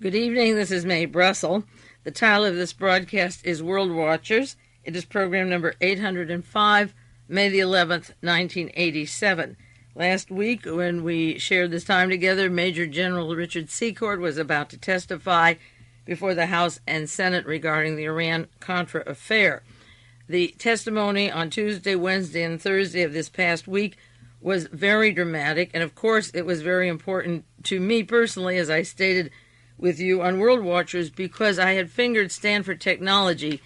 Good evening, this is Mae Brussell. The title of this broadcast is World Watchers. It is program number 805, May the 11th, 1987. Last week, when we shared this time together, Major General Richard Secord was about to testify before the House and Senate regarding the Iran-Contra affair. The testimony on Tuesday, Wednesday, and Thursday of this past week was very dramatic, and of course it was very important to me personally, as I stated with you on World Watchers, because I had fingered Stanford Technology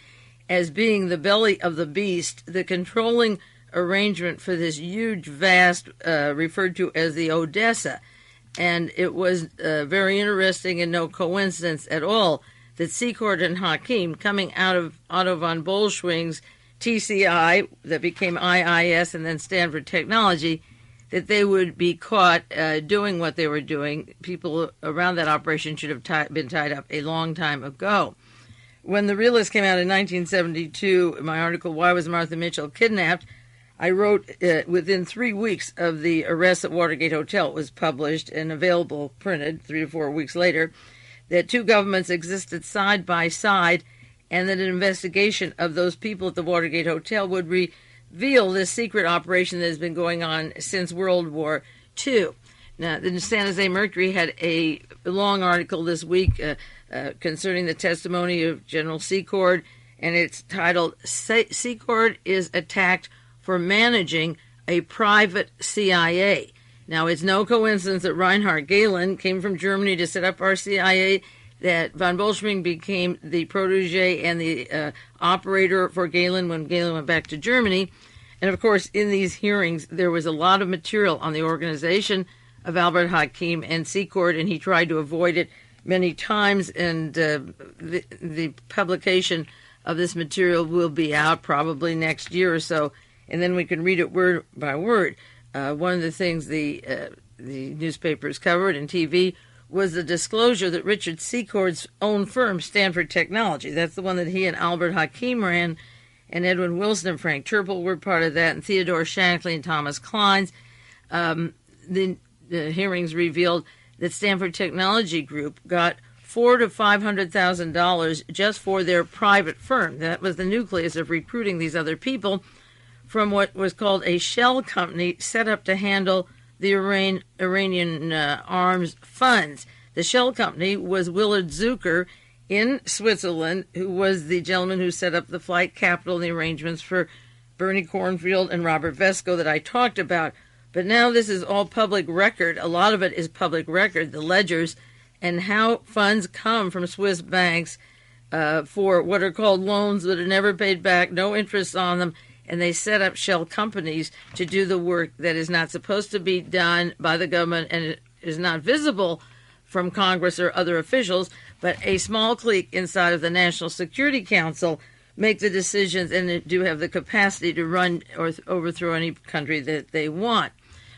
as being the belly of the beast, the controlling arrangement for this huge, vast, referred to as the Odessa. And it was very interesting and no coincidence at all that Secord and Hakim, coming out of Otto von Bolschwing's TCI, that became IIS and then Stanford Technology, that they would be caught doing what they were doing. People around that operation should have been tied up a long time ago. When The Realist came out in 1972, my article, Why Was Martha Mitchell Kidnapped?, I wrote within 3 weeks of the arrest at Watergate Hotel, it was published and available printed 3 to 4 weeks later, that two governments existed side by side and that an investigation of those people at the Watergate Hotel would reveal this secret operation that has been going on since World War II. Now, the San Jose Mercury had a long article this week concerning the testimony of General Secord, and it's titled, Secord is Attacked for Managing a Private CIA. Now, it's no coincidence that Reinhard Gehlen came from Germany to set up our CIA, that von Bolschwing became the protege and the operator for Gehlen when Gehlen went back to Germany. And, of course, in these hearings, there was a lot of material on the organization of Albert Hakim and Secord, and he tried to avoid it many times, and the publication of this material will be out probably next year or so, and then we can read it word by word. One of the things the newspapers covered and TV was the disclosure that Richard Secord's own firm, Stanford Technology, that's the one that he and Albert Hakim ran, and Edwin Wilson and Frank Turple were part of that, and Theodore Shankly and Thomas Kleins. The hearings revealed that Stanford Technology Group got $400,000 to $500,000 just for their private firm. That was the nucleus of recruiting these other people from what was called a shell company set up to handle the Iranian arms funds. The shell company was Willard Zucker in Switzerland, who was the gentleman who set up the flight capital and the arrangements for Bernie Kornfield and Robert Vesco that I talked about. But now this is all public record. A lot of it is public record, the ledgers, and how funds come from Swiss banks for what are called loans that are never paid back, no interest on them, and they set up shell companies to do the work that is not supposed to be done by the government and it is not visible from Congress or other officials, but a small clique inside of the National Security Council make the decisions and do have the capacity to run or overthrow any country that they want.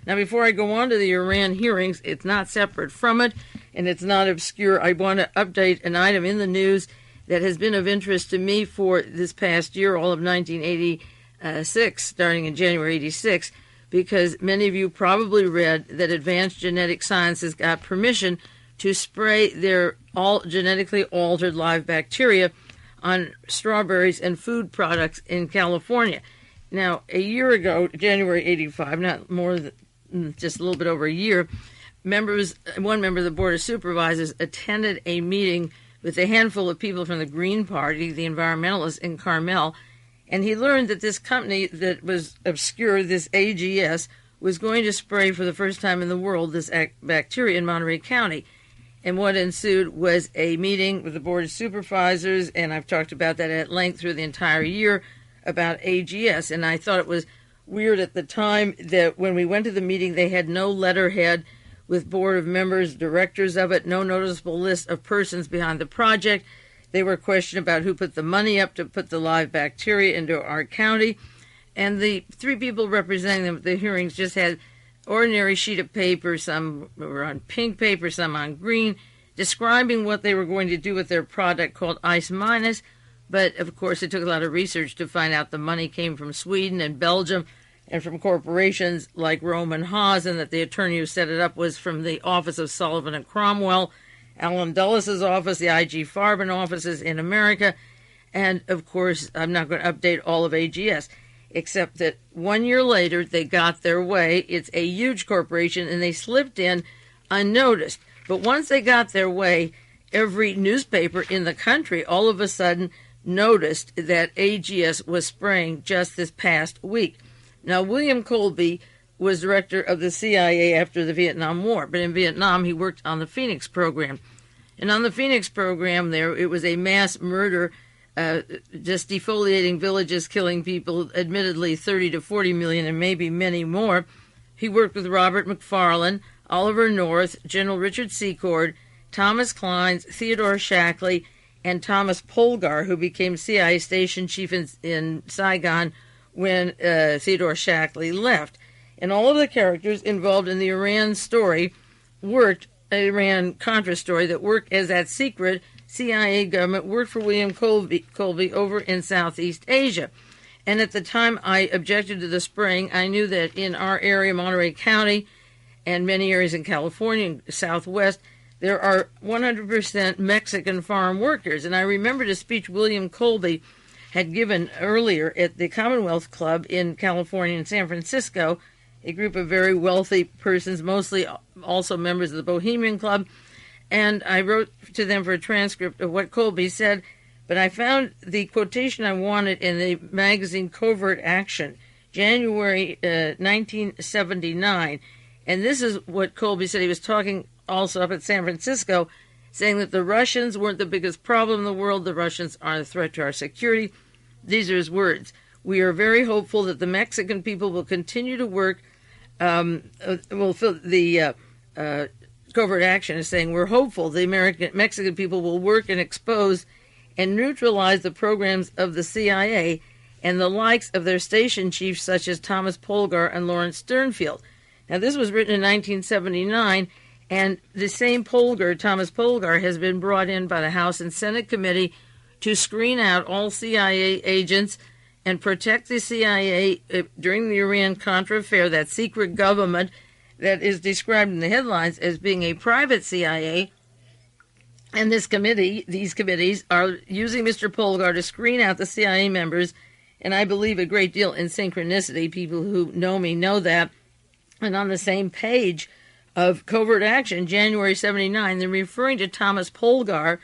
Now, before I go on to the Iran hearings, it's not separate from it, and it's not obscure. I want to update an item in the news that has been of interest to me for this past year, all of 1986, starting in January 86, because many of you probably read that Advanced Genetic Sciences got permission to spray their genetically altered live bacteria on strawberries and food products in California. Now, a year ago, January 85, not more than just a little bit over a year, one member of the Board of Supervisors attended a meeting with a handful of people from the Green Party, the environmentalists in Carmel, and he learned that this company that was obscure, this AGS, was going to spray for the first time in the world this bacteria in Monterey County. And what ensued was a meeting with the Board of Supervisors, and I've talked about that at length through the entire year about AGS. And I thought it was weird at the time that when we went to the meeting, they had no letterhead with board of members, directors of it, no noticeable list of persons behind the project. They were questioned about who put the money up to put the live bacteria into our county. And the three people representing them at the hearings just had ordinary sheet of paper, some were on pink paper, some on green, describing what they were going to do with their product called Ice Minus. But, of course, it took a lot of research to find out the money came from Sweden and Belgium and from corporations like Roman Haas, and that the attorney who set it up was from the office of Sullivan and Cromwell, Alan Dulles' office, the IG Farben offices in America, and, of course, I'm not going to update all of AGS, except that 1 year later, they got their way. It's a huge corporation, and they slipped in unnoticed. But once they got their way, every newspaper in the country all of a sudden noticed that AGS was spraying just this past week. Now, William Colby was director of the CIA after the Vietnam War, but in Vietnam he worked on the Phoenix program. And on the Phoenix program there, it was a mass murder, just defoliating villages, killing people, admittedly 30 to 40 million and maybe many more. He worked with Robert McFarlane, Oliver North, General Richard Secord, Thomas Kleins, Theodore Shackley, and Thomas Polgar, who became CIA station chief in Saigon when Theodore Shackley left. And all of the characters involved in the Iran story worked, Iran-Contra story, that worked as that secret CIA government worked for William Colby over in Southeast Asia. And at the time I objected to the spraying, I knew that in our area, Monterey County, and many areas in California and Southwest, there are 100% Mexican farm workers. And I remembered a speech William Colby had given earlier at the Commonwealth Club in California and San Francisco, a group of very wealthy persons, mostly also members of the Bohemian Club. And I wrote to them for a transcript of what Colby said, but I found the quotation I wanted in the magazine Covert Action, January 1979. And this is what Colby said. He was talking also up at San Francisco, saying that the Russians weren't the biggest problem in the world. The Russians are a threat to our security. These are his words. We are very hopeful that the Mexican people will continue to work. Covert Action is saying we're hopeful the Mexican people will work and expose and neutralize the programs of the CIA and the likes of their station chiefs such as Thomas Polgar and Lawrence Sternfield. Now, this was written in 1979, and the same Polgar, Thomas Polgar, has been brought in by the House and Senate committee to screen out all CIA agents and protect the CIA during the Iran-Contra affair, that secret government that is described in the headlines as being a private CIA. And these committees are using Mr. Polgar to screen out the CIA members, and I believe a great deal in synchronicity. People who know me know that. And on the same page of Covert Action, January 79, they're referring to Thomas Polgar,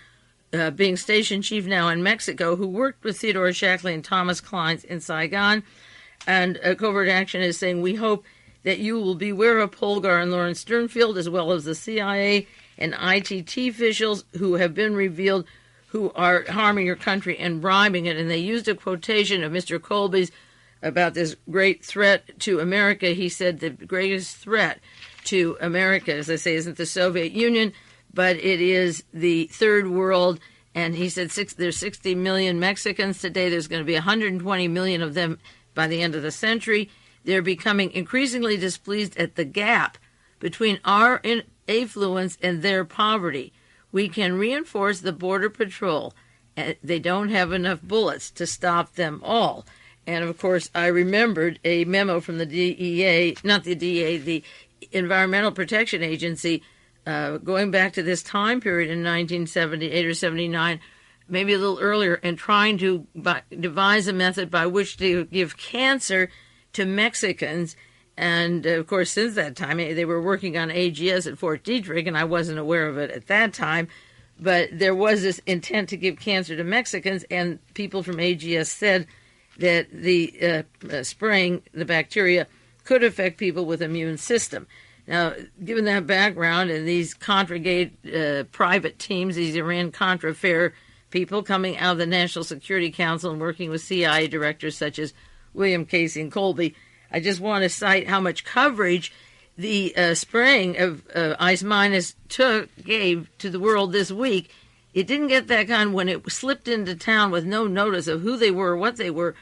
being station chief now in Mexico, who worked with Theodore Shackley and Thomas Kleins in Saigon. And Covert Action is saying, we hope that you will beware of Polgar and Lawrence Sternfield, as well as the CIA and ITT officials who have been revealed who are harming your country and bribing it. And they used a quotation of Mr. Colby's about this great threat to America. He said the greatest threat to America, as I say, isn't the Soviet Union, but it is the third world. And he said there's 60 million Mexicans today. There's going to be 120 million of them by the end of the century. They're becoming increasingly displeased at the gap between our affluence and their poverty. We can reinforce the Border Patrol. They don't have enough bullets to stop them all. And, of course, I remembered a memo from the DEA, not the DEA, the Environmental Protection Agency, going back to this time period in 1978 or 79, maybe a little earlier, and trying to devise a method by which to give cancer to Mexicans. And, of course, since that time, they were working on AGS at Fort Detrick, and I wasn't aware of it at that time. But there was this intent to give cancer to Mexicans, and people from AGS said that the spraying the bacteria could affect people with immune system. Now, given that background and these Contra-gate private teams, these Iran-Contra affair people coming out of the National Security Council and working with CIA directors such as William Casey and Colby, I just want to cite how much coverage the spraying of Ice Minus gave to the world this week. It didn't get that kind when it slipped into town with no notice of who they were or what they were.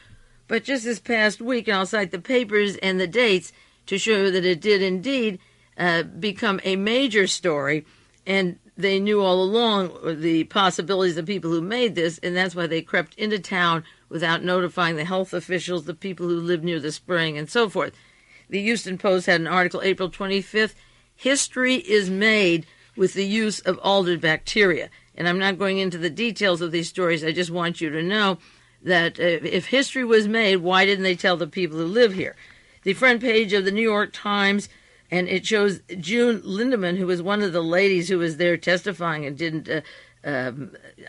But just this past week, and I'll cite the papers and the dates to show that it did indeed become a major story. And they knew all along the possibilities of people who made this, and that's why they crept into town without notifying the health officials, the people who lived near the spraying, and so forth. The Houston Post had an article April 25th, History is Made with the use of altered bacteria. And I'm not going into the details of these stories. I just want you to know that if history was made, why didn't they tell the people who live here? The front page of the New York Times, and it shows June Lindemann, who was one of the ladies who was there testifying and didn't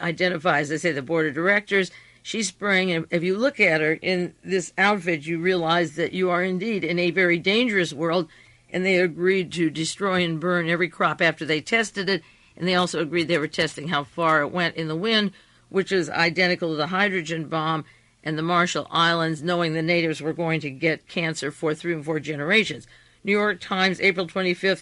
identify, as they say, the board of directors. She's spraying, and if you look at her in this outfit, you realize that you are indeed in a very dangerous world, and they agreed to destroy and burn every crop after they tested it, and they also agreed they were testing how far it went in the wind, which is identical to the hydrogen bomb and the Marshall Islands, knowing the natives were going to get cancer for 3 and 4 generations. New York Times, April 25th,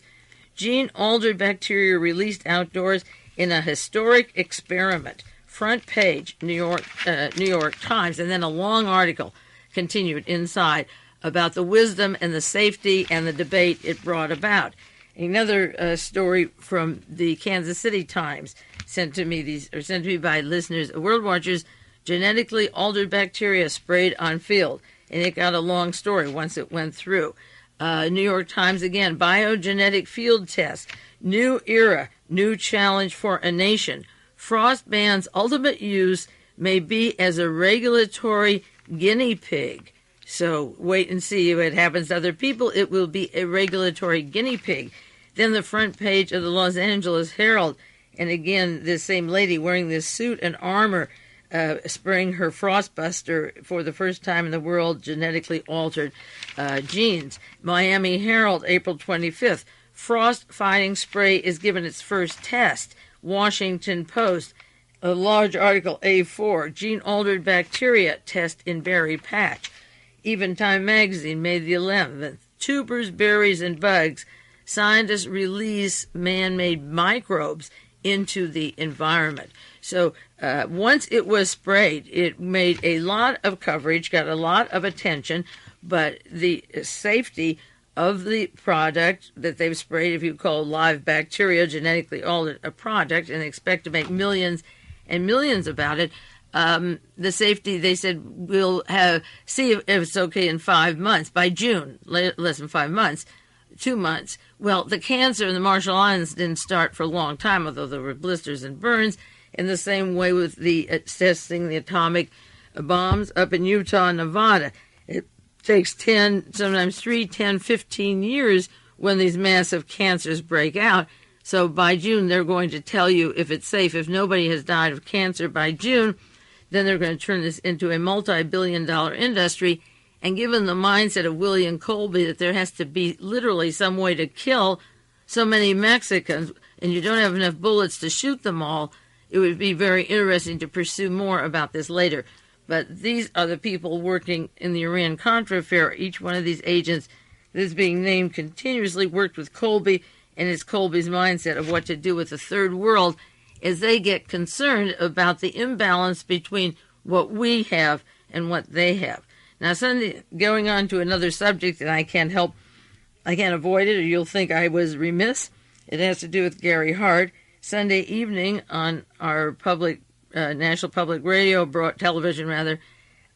gene-altered bacteria released outdoors in a historic experiment. Front page, New York Times, and then a long article continued inside about the wisdom and the safety and the debate it brought about. Another story from the Kansas City Times sent to me by listeners, World Watchers, genetically altered bacteria sprayed on field, and it got a long story once it went through. New York Times again, biogenetic field test, new era, new challenge for a nation. Frost ban's ultimate use may be as a regulatory guinea pig. So wait and see if it happens to other people. It will be a regulatory guinea pig. Then the front page of the Los Angeles Herald, and again, this same lady wearing this suit and armor, spraying her frostbuster for the first time in the world, genetically altered genes. Miami Herald, April 25th, frost-fighting spray is given its first test. Washington Post, a large article, A4, gene-altered bacteria test in berry patch. Eventide Magazine, May the 11th, tubers, berries, and bugs. Scientists release man-made microbes into the environment. So once it was sprayed, it made a lot of coverage, got a lot of attention, but the safety of the product that they've sprayed, if you call live bacteria genetically altered a product and expect to make millions and millions about it, the safety, they said, we'll see if it's okay in 5 months. By June, less than 5 months, 2 months. Well, the cancer in the Marshall Islands didn't start for a long time, although there were blisters and burns. In the same way with the testing the atomic bombs up in Utah and Nevada. It takes 10, sometimes 3, 10, 15 years when these massive cancers break out. So by June, they're going to tell you if it's safe. If nobody has died of cancer by June, then they're going to turn this into a multi-billion-dollar industry. And given the mindset of William Colby that there has to be literally some way to kill so many Mexicans, and you don't have enough bullets to shoot them all, it would be very interesting to pursue more about this later. But these are the people working in the Iran-Contra affair. Each one of these agents that is being named continuously worked with Colby, and it's Colby's mindset of what to do with the third world as they get concerned about the imbalance between what we have and what they have. Now, Sunday, going on to another subject that I can't avoid it, or you'll think I was remiss. It has to do with Gary Hart. Sunday evening on our National Public Radio, television rather,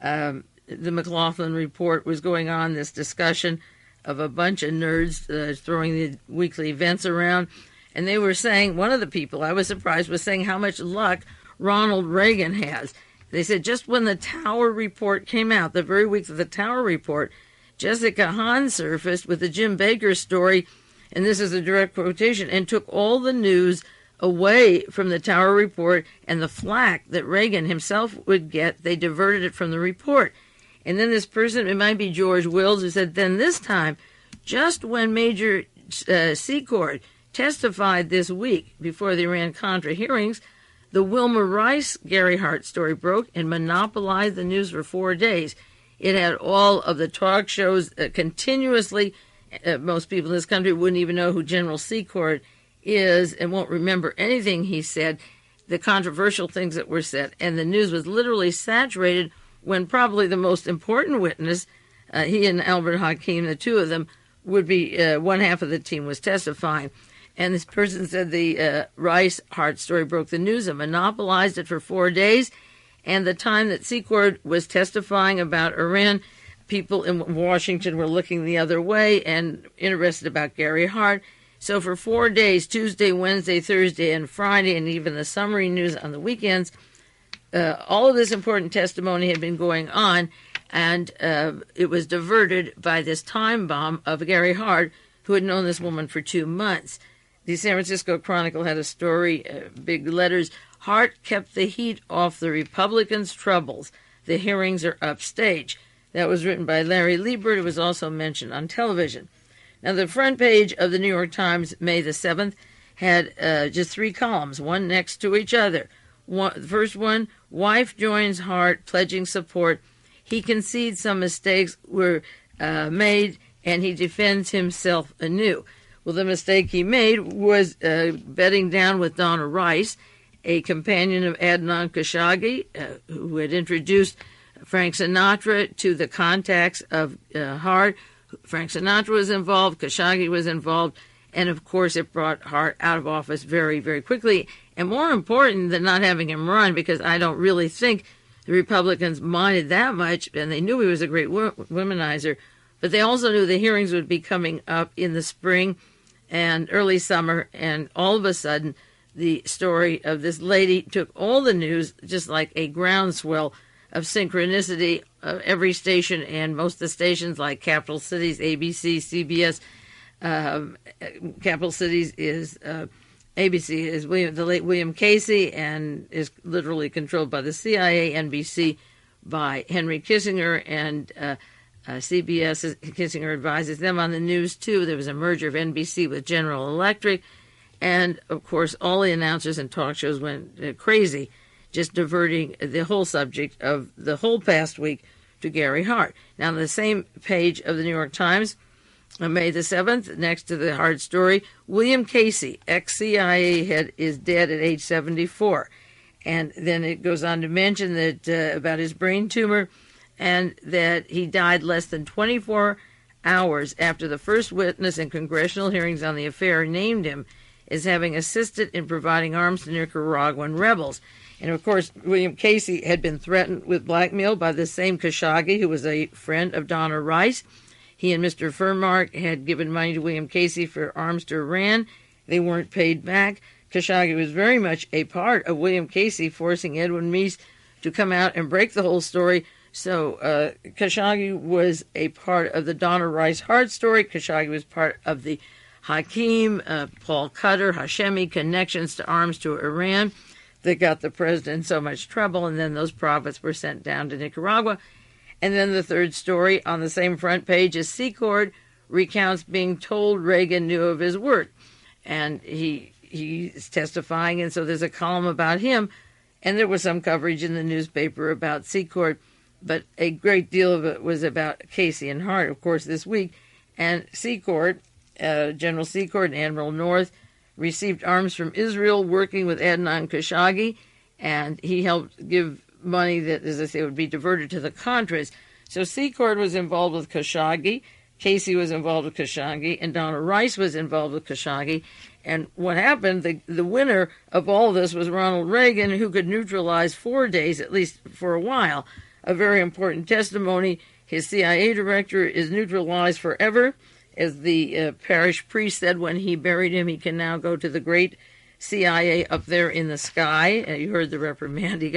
the McFarlane Report was going on, this discussion of a bunch of nerds throwing the weekly events around. And they were saying, one of the people I was surprised was saying how much luck Ronald Reagan has. They said just when the Tower Report came out, the very week of the Tower Report, Jessica Hahn surfaced with the Jim Baker story, and this is a direct quotation, and took all the news away from the Tower Report and the flack that Reagan himself would get. They diverted it from the report. And then this person, it might be George Wills, who said, then this time, just when Major Secord testified this week before the Iran-Contra hearings, the Wilma Rice Gary Hart story broke and monopolized the news for 4 days. It had all of the talk shows continuously. Most people in this country wouldn't even know who General Secord is and won't remember anything he said, the controversial things that were said. And the news was literally saturated when probably the most important witness, he and Albert Hakim, the two of them, would be one half of the team was testifying. And this person said the Rice Hart story broke the news and monopolized it for 4 days. And the time that Secord was testifying about Iran, people in Washington were looking the other way and interested about Gary Hart. So for 4 days, Tuesday, Wednesday, Thursday, and Friday, and even the summary news on the weekends, all of this important testimony had been going on, and it was diverted by this time bomb of Gary Hart, who had known this woman for 2 months. The San Francisco Chronicle had a story, big letters, Hart kept the heat off the Republicans' troubles. The hearings are upstage. That was written by Larry Liebert. It was also mentioned on television. Now, the front page of the New York Times, May the 7th, had just 3 columns, one next to each other. The first one, wife joins Hart, pledging support. He concedes some mistakes were made, and he defends himself anew. Well, the mistake he made was bedding down with Donna Rice, a companion of Adnan Khashoggi, who had introduced Frank Sinatra to the contacts of Hart. Frank Sinatra was involved, Khashoggi was involved, and of course it brought Hart out of office very, very quickly. And more important than not having him run, because I don't really think the Republicans minded that much, and they knew he was a great womanizer, but they also knew the hearings would be coming up in the spring and early summer, and all of a sudden the story of this lady took all the news just like a groundswell of synchronicity of every station, and most of the stations like Capital Cities, ABC, CBS. Capital Cities is ABC is the late William Casey, and is literally controlled by the CIA. NBC by Henry Kissinger, and CBS, Kissinger advises them on the news too. There was a merger of NBC with General Electric, and of course all the announcers and talk shows went crazy, just diverting the whole subject of the whole past week to Gary Hart. Now, on the same page of the New York Times, on May the 7th, next to the Hart story, William Casey, ex-CIA head, is dead at age 74. And then it goes on to mention that about his brain tumor, and that he died less than 24 hours after the first witness in congressional hearings on the affair named him as having assisted in providing arms to Nicaraguan rebels. And of course, William Casey had been threatened with blackmail by the same Khashoggi, who was a friend of Donna Rice. He and Mr. Furmark had given money to William Casey for arms to Iran. They weren't paid back. Khashoggi was very much a part of William Casey forcing Edwin Meese to come out and break the whole story. So Khashoggi was a part of the Donna Rice Hart story. Khashoggi was part of the Hakeem, Paul Cutter, Hashemi connections to arms to Iran that got the president in so much trouble, and then those profits were sent down to Nicaragua. And then the third story on the same front page is Secord recounts being told Reagan knew of his work. And he's testifying, and so there's a column about him. And there was some coverage in the newspaper about Secord, but a great deal of it was about Casey and Hart, of course, this week. And Secord, General Secord and Admiral North, received arms from Israel working with Adnan Khashoggi, and he helped give money that, as I say, would be diverted to the Contras. So Secord was involved with Khashoggi, Casey was involved with Khashoggi, and Donna Rice was involved with Khashoggi. And what happened, the winner of all of this was Ronald Reagan, who could neutralize 4 days, at least for a while. A very important testimony. His CIA director is neutralized forever. As the parish priest said when he buried him, he can now go to the great CIA up there in the sky. You heard the reprimand they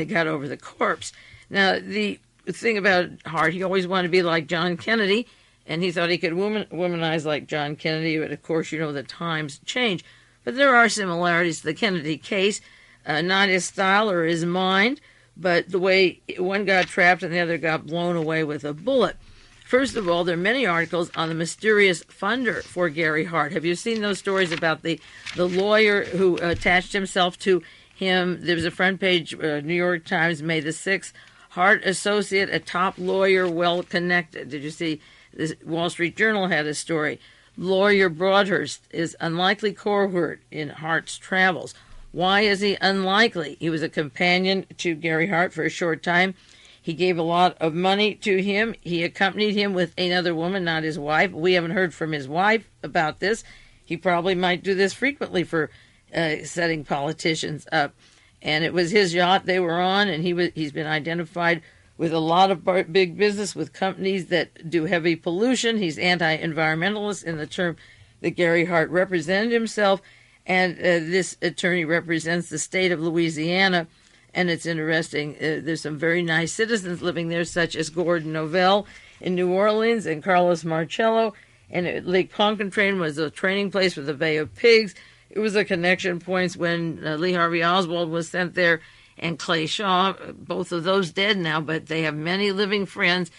got over the corpse. Now, the thing about Hart, he always wanted to be like John Kennedy, and he thought he could womanize like John Kennedy, but of course, you know, the times change. But there are similarities to the Kennedy case, not his style or his mind, but the way one got trapped and the other got blown away with a bullet. First of all, there are many articles on the mysterious funder for Gary Hart. Have you seen those stories about the lawyer who attached himself to him? There was a front page, New York Times, May the 6th. Hart associate, a top lawyer, well-connected. Did you see? The Wall Street Journal had a story. Lawyer Broadhurst is unlikely cohort in Hart's travels. Why is he unlikely? He was a companion to Gary Hart for a short time. He gave a lot of money to him. He accompanied him with another woman, not his wife. We haven't heard from his wife about this. He probably might do this frequently for setting politicians up. And it was his yacht they were on, and he's been identified with a lot of big business with companies that do heavy pollution. He's anti-environmentalist in the term that Gary Hart represented himself, and this attorney represents the state of Louisiana. And it's interesting, there's some very nice citizens living there, such as Gordon Novell in New Orleans and Carlos Marcello. And Lake Pontchartrain was a training place for the Bay of Pigs. It was a connection point when Lee Harvey Oswald was sent there, and Clay Shaw, both of those dead now, but they have many living friends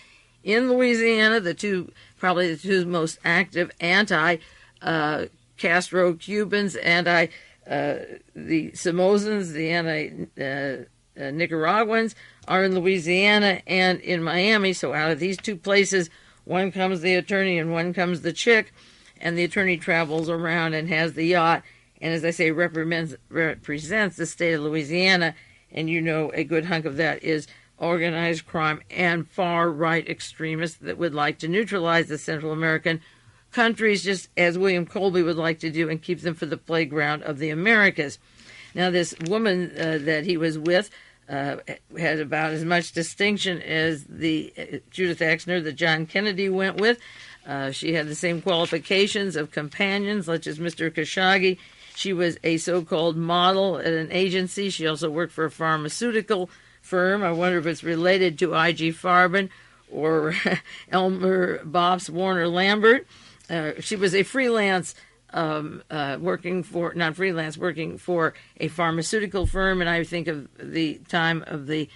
in Louisiana, probably the two most active anti-Castro Cubans, the Somozans, the anti-Nicaraguans are in Louisiana and in Miami. So out of these two places, one comes the attorney and one comes the chick, and the attorney travels around and has the yacht, and as I say, represents the state of Louisiana, and you know a good hunk of that is organized crime and far-right extremists that would like to neutralize the Central American countries, just as William Colby would like to do, and keep them for the playground of the Americas. Now, this woman that he was with had about as much distinction as the Judith Exner that John Kennedy went with. She had the same qualifications of companions, such as Mr. Khashoggi. She was a so-called model at an agency. She also worked for a pharmaceutical firm. I wonder if it's related to I.G. Farben or Elmer Bops Warner Lambert. She was a freelance, working for a pharmaceutical firm, and I think of the time of the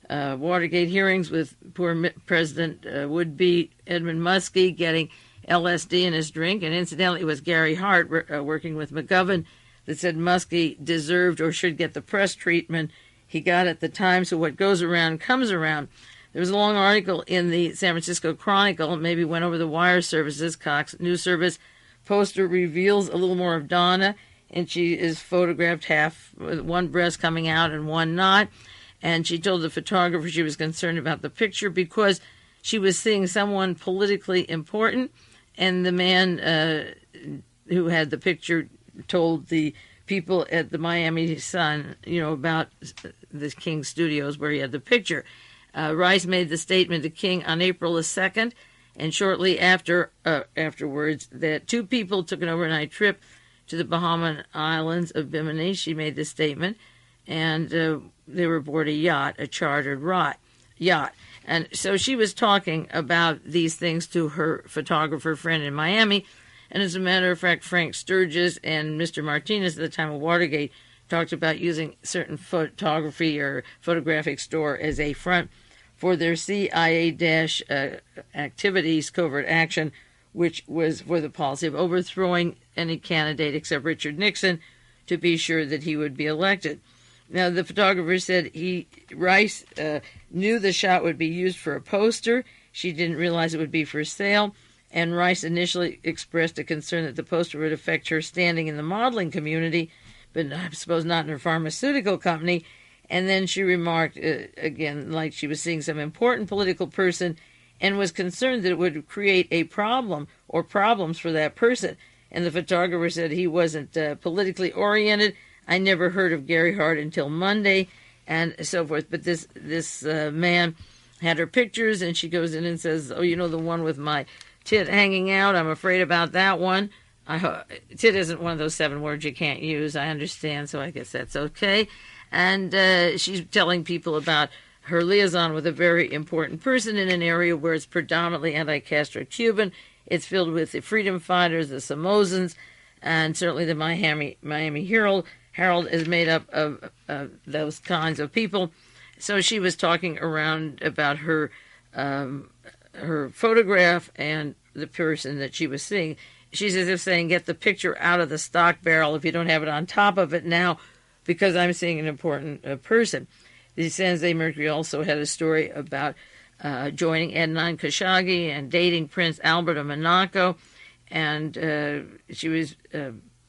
Watergate hearings with poor President would-be Edmund Muskie getting LSD in his drink, and incidentally it was Gary Hart working with McGovern that said Muskie deserved or should get the press treatment he got at the time. So what goes around comes around. There was a long article in the San Francisco Chronicle, maybe went over the wire services, Cox News Service. Poster reveals a little more of Donna, and she is photographed half with one breast coming out and one not. And she told the photographer she was concerned about the picture because she was seeing someone politically important, and the man who had the picture told the people at the Miami Sun, about the King Studios where he had the picture. Rice made the statement to King on April the 2nd, and shortly afterwards that two people took an overnight trip to the Bahama Islands of Bimini. She made the statement, and they were aboard a yacht, a chartered yacht. And so she was talking about these things to her photographer friend in Miami. And as a matter of fact, Frank Sturgis and Mr. Martinez at the time of Watergate talked about using certain photography or photographic store as a front for their CIA-activities, covert action, which was for the policy of overthrowing any candidate except Richard Nixon to be sure that he would be elected. Now, the photographer said Rice knew the shot would be used for a poster. She didn't realize it would be for sale. And Rice initially expressed a concern that the poster would affect her standing in the modeling community, but I suppose not in her pharmaceutical company. And then she remarked, again, like she was seeing some important political person and was concerned that it would create a problem or problems for that person. And the photographer said he wasn't politically oriented. I never heard of Gary Hart until Monday, and so forth. But this man had her pictures, and she goes in and says, oh, the one with my tit hanging out, I'm afraid about that one. Tit isn't one of those 7 words you can't use, I understand, so I guess that's okay. And she's telling people about her liaison with a very important person in an area where it's predominantly anti-Castro Cuban. It's filled with the freedom fighters, the Somozans, and certainly the Miami Herald is made up of those kinds of people. So she was talking around about her photograph and the person that she was seeing. She's as if saying, get the picture out of the stock barrel if you don't have it on top of it now, because I'm seeing an important person. The San Jose Mercury also had a story about joining Adnan Khashoggi and dating Prince Albert of Monaco, and she was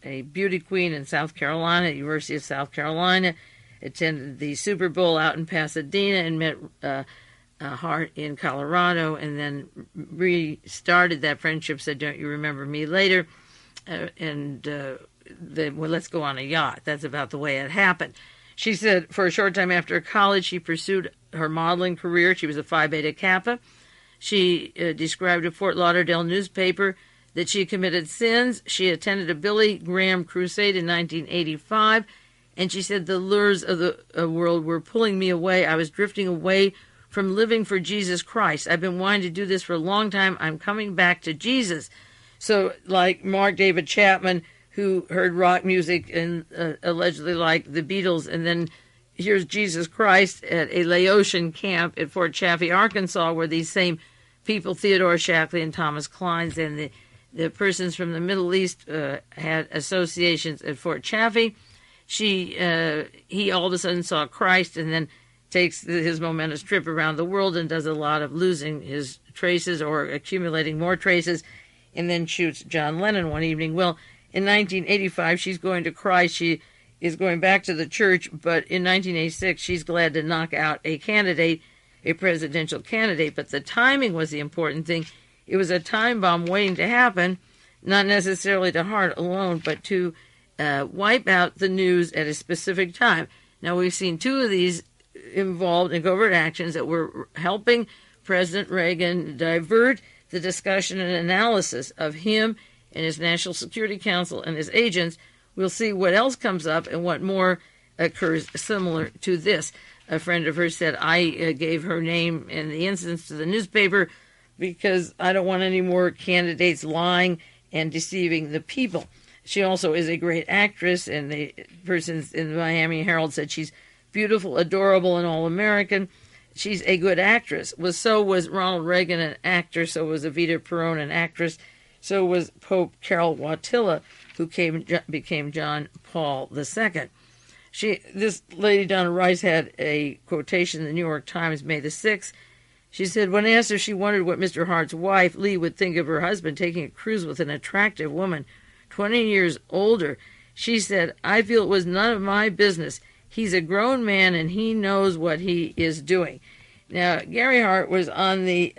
a beauty queen in South Carolina, University of South Carolina, attended the Super Bowl out in Pasadena and met Hart in Colorado, and then restarted that friendship, said, don't you remember me later? Well, let's go on a yacht. That's about the way it happened. She said for a short time after college, she pursued her modeling career. She was a Phi Beta Kappa. She described a Fort Lauderdale newspaper that she committed sins. She attended a Billy Graham crusade in 1985, and she said the lures of the world were pulling me away. I was drifting away from living for Jesus Christ. I've been wanting to do this for a long time. I'm coming back to Jesus. So like Mark David Chapman, who heard rock music and allegedly liked the Beatles, and then here's Jesus Christ at a Laotian camp at Fort Chaffee, Arkansas, where these same people, Theodore Shackley and Thomas Kleins, and the persons from the Middle East had associations at Fort Chaffee. He all of a sudden saw Christ and then takes his momentous trip around the world and does a lot of losing his traces or accumulating more traces, and then shoots John Lennon one evening. Well, in 1985, she's going to Christ. She is going back to the church, but in 1986, she's glad to knock out a candidate, a presidential candidate. But the timing was the important thing. It was a time bomb waiting to happen, not necessarily to Hart alone, but to wipe out the news at a specific time. Now, we've seen two of these involved in covert actions that were helping President Reagan divert the discussion and analysis of him and his National Security Council and his agents. We'll see what else comes up and what more occurs similar to this. A friend of hers said, I gave her name and the incidents to the newspaper because I don't want any more candidates lying and deceiving the people. She also is a great actress, and the persons in the Miami Herald said she's beautiful, adorable, and all-American. She's a good actress. So was Ronald Reagan, an actor. So was Evita Peron, an actress. So was Pope Carol Wojtyla, who became John Paul II. This lady, Donna Rice, had a quotation in the New York Times, May the 6th. She said, when asked if she wondered what Mr. Hart's wife, Lee, would think of her husband taking a cruise with an attractive woman 20 years older, she said, I feel it was none of my business. He's a grown man, and he knows what he is doing. Now, Gary Hart was on the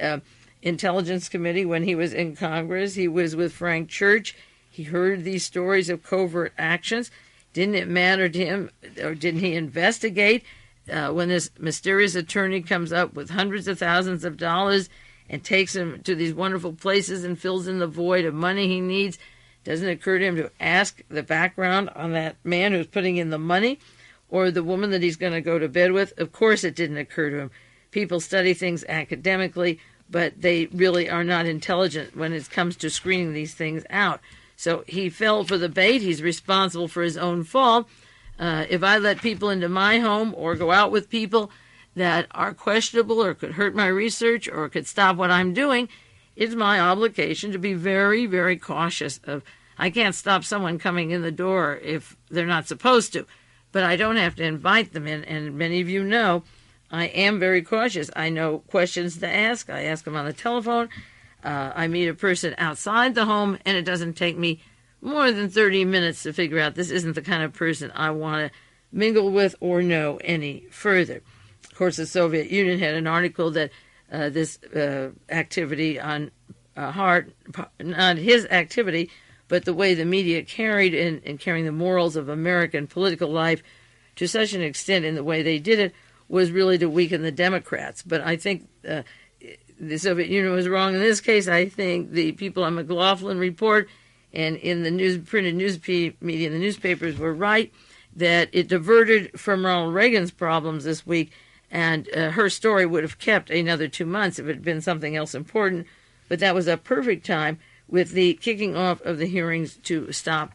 Intelligence Committee when he was in Congress. He was with Frank Church. He heard these stories of covert actions. Didn't it matter to him, or didn't he investigate when this mysterious attorney comes up with hundreds of thousands of dollars and takes him to these wonderful places and fills in the void of money he needs? Doesn't it occur to him to ask the background on that man who's putting in the money or the woman that he's going to go to bed with? Of course it didn't occur to him. People study things academically, but they really are not intelligent when it comes to screening these things out. So he fell for the bait. He's responsible for his own fall. If I let people into my home or go out with people that are questionable or could hurt my research or could stop what I'm doing, it's my obligation to be very, very cautious of. I can't stop someone coming in the door if they're not supposed to, but I don't have to invite them in. And many of you know I am very cautious. I know questions to ask. I ask them on the telephone. I meet a person outside the home, and it doesn't take me more than 30 minutes to figure out this isn't the kind of person I want to mingle with or know any further. Of course, the Soviet Union had an article that this activity on Hart, not his activity, but the way the media carried in carrying the morals of American political life to such an extent in the way they did it was really to weaken the Democrats. But I think the Soviet Union was wrong in this case. I think the people on McLaughlin report and in the printed news media and the newspapers were right, that it diverted from Ronald Reagan's problems this week, and her story would have kept another 2 months if it had been something else important. But that was a perfect time with the kicking off of the hearings to stop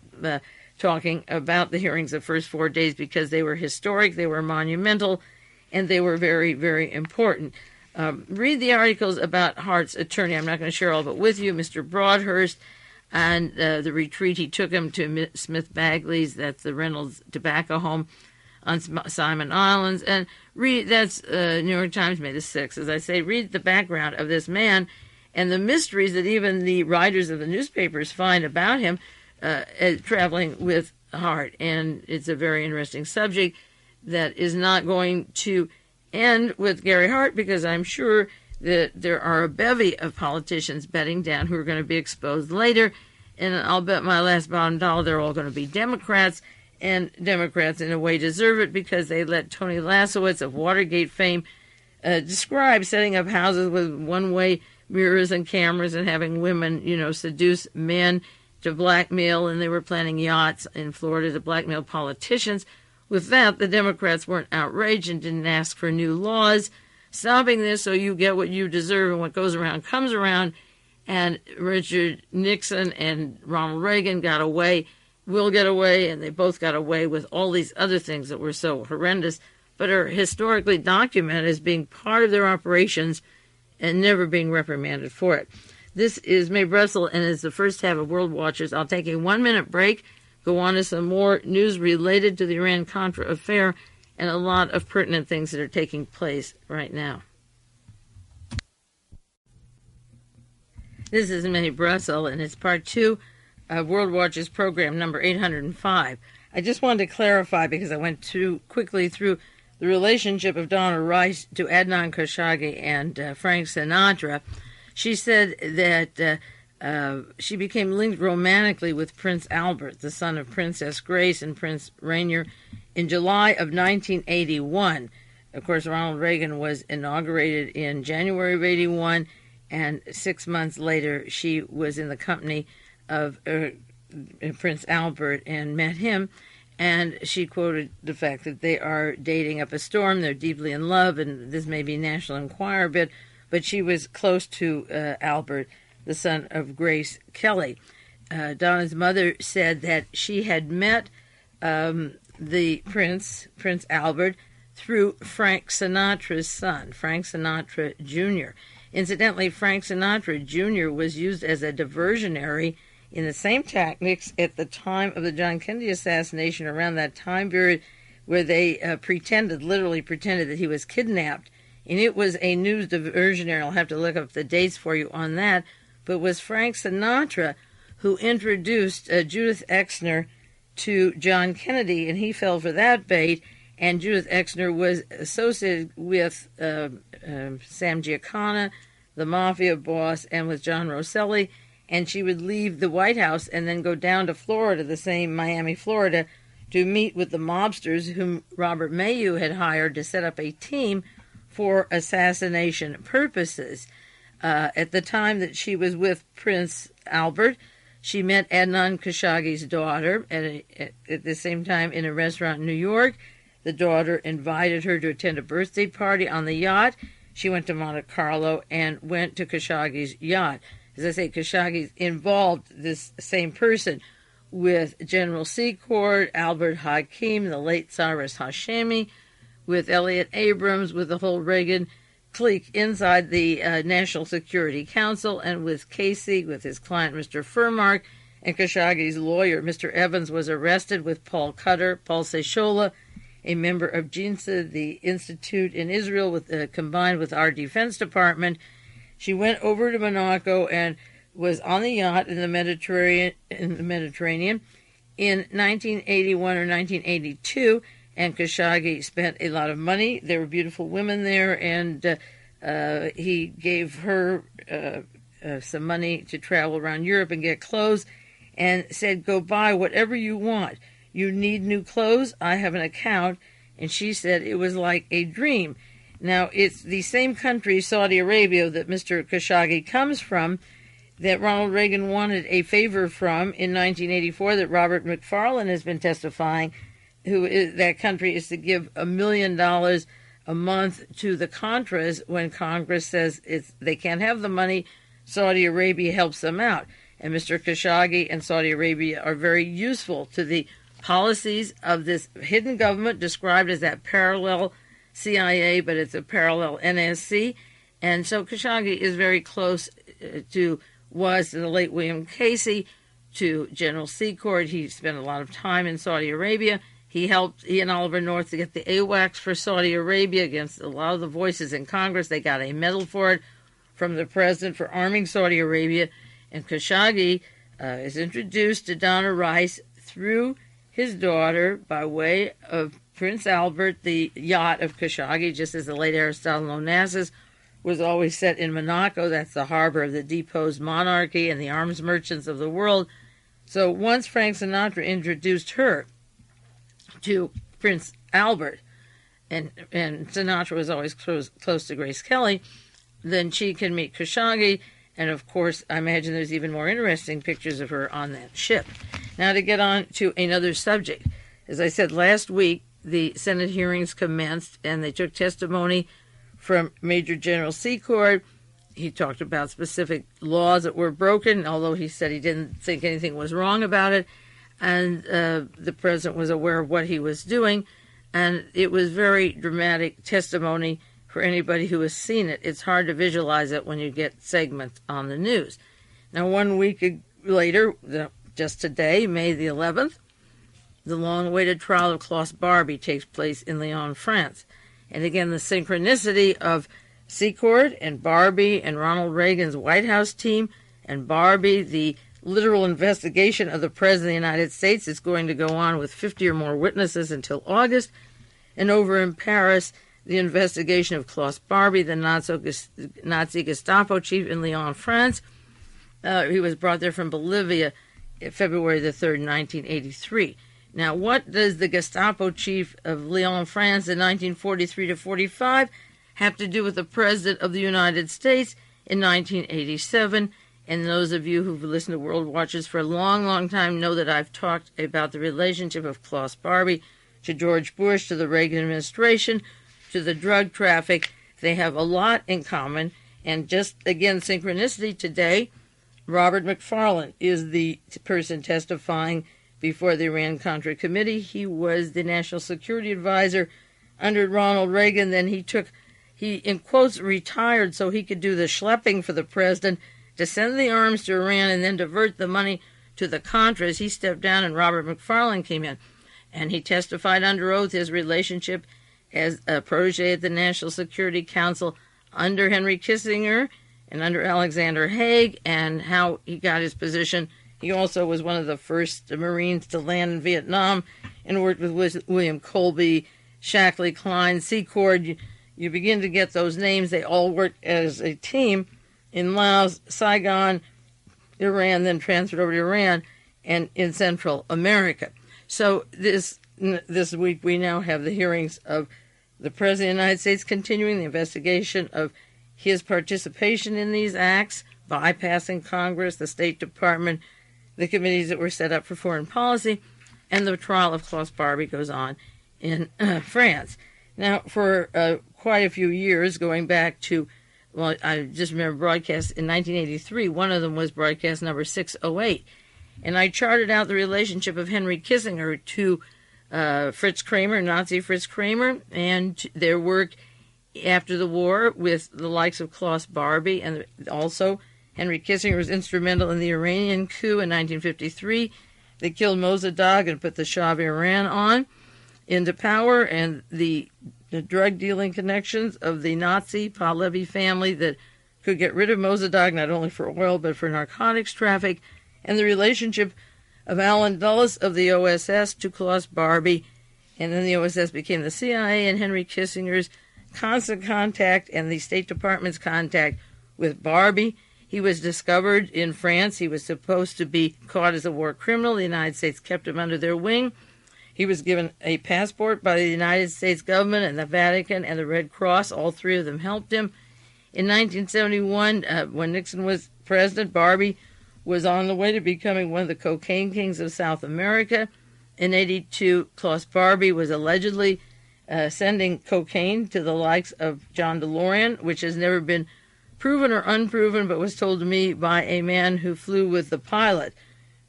talking about the hearings the first 4 days, because they were historic, they were monumental, and they were very, very important. Read the articles about Hart's attorney. I'm not going to share all of it with you, Mr. Broadhurst, and the retreat he took him to Smith Bagley's, that's the Reynolds Tobacco Home on Simon Islands. And read, that's New York Times, May the 6th. As I say, read the background of this man and the mysteries that even the writers of the newspapers find about him traveling with Hart. And it's a very interesting subject that is not going to end with Gary Hart, because I'm sure that there are a bevy of politicians bedding down who are going to be exposed later. And I'll bet my last bottom dollar they're all going to be Democrats, and Democrats in a way deserve it, because they let Tony Lasowitz of Watergate fame describe setting up houses with one-way mirrors and cameras and having women, seduce men to blackmail, and they were planning yachts in Florida to blackmail politicians. With that, the Democrats weren't outraged and didn't ask for new laws stopping this, so you get what you deserve, and what goes around comes around. And Richard Nixon and Ronald Reagan will get away, and they both got away with all these other things that were so horrendous, but are historically documented as being part of their operations and never being reprimanded for it. This is Mae Brussell, and it's the first half of World Watchers. I'll take a 1-minute break, go on to some more news related to the Iran-Contra affair, and a lot of pertinent things that are taking place right now. This is Mae Brussell, and it's part 2 of World Watchers program number 805. I just wanted to clarify, because I went too quickly through the relationship of Donna Rice to Adnan Khashoggi and Frank Sinatra. She said that she became linked romantically with Prince Albert, the son of Princess Grace and Prince Rainier, in July of 1981. Of course, Ronald Reagan was inaugurated in January of 81, and 6 months later, she was in the company of Prince Albert and met him, and she quoted the fact that they are dating up a storm, they're deeply in love, and this may be National Enquirer bit, but she was close to Albert, the son of Grace Kelly. Donna's mother said that she had met the Prince Albert, through Frank Sinatra's son, Frank Sinatra Jr. Incidentally, Frank Sinatra Jr. was used as a diversionary in the same tactics at the time of the John Kennedy assassination, around that time period, where they literally pretended that he was kidnapped. And it was a news diversionary. I'll have to look up the dates for you on that. But it was Frank Sinatra who introduced Judith Exner to John Kennedy, and he fell for that bait. And Judith Exner was associated with Sam Giancana, the mafia boss, and with John Rosselli. And she would leave the White House and then go down to Florida, the same Miami, Florida, to meet with the mobsters whom Robert Mayu had hired to set up a team for assassination purposes. At the time that she was with Prince Albert, she met Adnan Khashoggi's daughter at the same time in a restaurant in New York. The daughter invited her to attend a birthday party on the yacht. She went to Monte Carlo and went to Khashoggi's yacht. As I say, Khashoggi involved this same person with General Secord, Albert Hakim, the late Cyrus Hashemi, with Elliot Abrams, with the whole Reagan clique inside the National Security Council, and with Casey, with his client, Mr. Furmark, and Khashoggi's lawyer, Mr. Evans, was arrested with Paul Cutter, Paul Seshola, a member of JINSA, the institute in Israel, combined with our Defense Department. She went over to Monaco and was on the yacht in the Mediterranean in 1981 or 1982, and Khashoggi spent a lot of money. There were beautiful women there, and he gave her some money to travel around Europe and get clothes, and said, go buy whatever you want. You need new clothes? I have an account. And she said it was like a dream. Now, it's the same country, Saudi Arabia, that Mr. Khashoggi comes from, that Ronald Reagan wanted a favor from in 1984, that Robert McFarlane has been testifying, that country is to give $1 million a month to the Contras when Congress says they can't have the money. Saudi Arabia helps them out. And Mr. Khashoggi and Saudi Arabia are very useful to the policies of this hidden government described as that parallel CIA, but it's a parallel NSC. And so Khashoggi is very close was to the late William Casey, to General Secord. He spent a lot of time in Saudi Arabia. He and Oliver North to get the AWACS for Saudi Arabia against a lot of the voices in Congress. They got a medal for it from the president for arming Saudi Arabia. And Khashoggi is introduced to Donna Rice through his daughter by way of Prince Albert, the yacht of Khashoggi, just as the late Aristotle Onassis was always set in Monaco. That's the harbor of the deposed monarchy and the arms merchants of the world. So once Frank Sinatra introduced her to Prince Albert, and Sinatra was always close to Grace Kelly, then she can meet Khashoggi. And, of course, I imagine there's even more interesting pictures of her on that ship. Now, to get on to another subject. As I said last week, the Senate hearings commenced, and they took testimony from Major General Secord. He talked about specific laws that were broken, although he said he didn't think anything was wrong about it. And the president was aware of what he was doing. And it was very dramatic testimony for anybody who has seen it. It's hard to visualize it when you get segments on the news. Now, 1 week later, just today, May the 11th, the long-awaited trial of Klaus Barbie takes place in Lyon, France. And again, the synchronicity of Secord and Barbie and Ronald Reagan's White House team and Barbie, the literal investigation of the President of the United States is going to go on with 50 or more witnesses until August. And over in Paris, the investigation of Klaus Barbie, the Nazi Gestapo chief in Lyon, France. He was brought there from Bolivia February the 3rd, 1983. Now, what does the Gestapo chief of Lyon, France in 1943 to 45 have to do with the President of the United States in 1987? And those of you who've listened to World Watchers for a long, long time know that I've talked about the relationship of Klaus Barbie to George Bush, to the Reagan administration, to the drug traffic. They have a lot in common. And just, again, synchronicity today, Robert McFarlane is the person testifying before the Iran-Contra Committee. He was the National Security Advisor under Ronald Reagan. Then he, in quotes, retired so he could do the schlepping for the president to send the arms to Iran and then divert the money to the Contras. He stepped down and Robert McFarlane came in. And he testified under oath his relationship as a protege at the National Security Council under Henry Kissinger and under Alexander Haig, and how he got his position. He also was one of the first Marines to land in Vietnam and worked with William Colby, Shackley, Klein, Secord. You begin to get those names. They all worked as a team in Laos, Saigon, Iran, then transferred over to Iran, and in Central America. So this week we now have the hearings of the President of the United States continuing the investigation of his participation in these acts, bypassing Congress, the State Department, the committees that were set up for foreign policy, and the trial of Klaus Barbie goes on in France. Now, for quite a few years, going back to, well, I just remember broadcasts in 1983, one of them was broadcast number 608, and I charted out the relationship of Henry Kissinger to Fritz Kramer, Nazi Fritz Kramer, and their work after the war with the likes of Klaus Barbie, and also Henry Kissinger was instrumental in the Iranian coup in 1953. They killed Mossadegh and put the Shah of Iran into power, and the drug dealing connections of the Nazi Pahlavi family that could get rid of Mossadegh not only for oil but for narcotics traffic, and the relationship of Allen Dulles of the OSS to Klaus Barbie, and then the OSS became the CIA, and Henry Kissinger's constant contact and the State Department's contact with Barbie. He was discovered in France. He was supposed to be caught as a war criminal. The United States kept him under their wing. He was given a passport by the United States government and the Vatican and the Red Cross. All three of them helped him. In 1971, when Nixon was president, Barbie was on the way to becoming one of the cocaine kings of South America. In 82, Klaus Barbie was allegedly sending cocaine to the likes of John DeLorean, which has never been proven or unproven, but was told to me by a man who flew with the pilot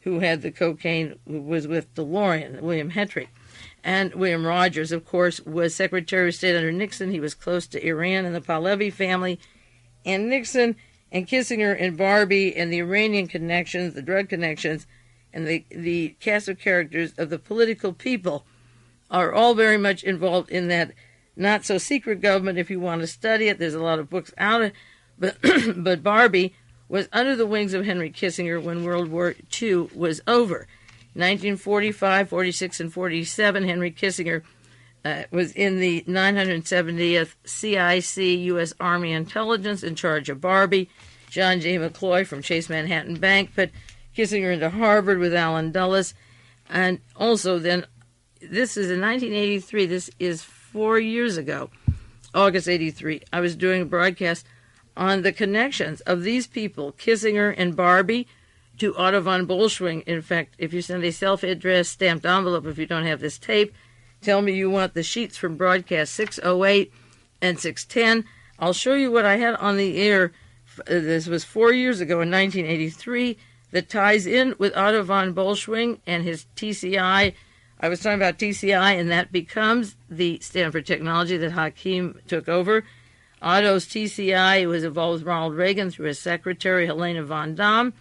who had the cocaine, who was with DeLorean, William Hetrick. And William Rogers, of course, was Secretary of State under Nixon. He was close to Iran and the Pahlavi family. And Nixon and Kissinger and Barbie and the Iranian connections, the drug connections, and the cast of characters of the political people are all very much involved in that not-so-secret government. If you want to study it, there's a lot of books out. But Barbie was under the wings of Henry Kissinger when World War II was over. 1945, 46, and 47, Henry Kissinger was in the 970th CIC U.S. Army Intelligence in charge of Barbie. John J. McCloy from Chase Manhattan Bank put Kissinger into Harvard with Allen Dulles. And also then, this is in 1983, this is 4 years ago, August 83, I was doing a broadcast on the connections of these people, Kissinger and Barbie, to Otto von Bolschwing. In fact, if you send a self-addressed stamped envelope, if you don't have this tape, tell me you want the sheets from broadcast 608 and 610. I'll show you what I had on the air. This was 4 years ago in 1983 that ties in with Otto von Bolschwing and his TCI. I was talking about TCI, and that becomes the Stanford technology that Hakim took over. Otto's TCI was involved with Ronald Reagan through his secretary, Helene von Damm.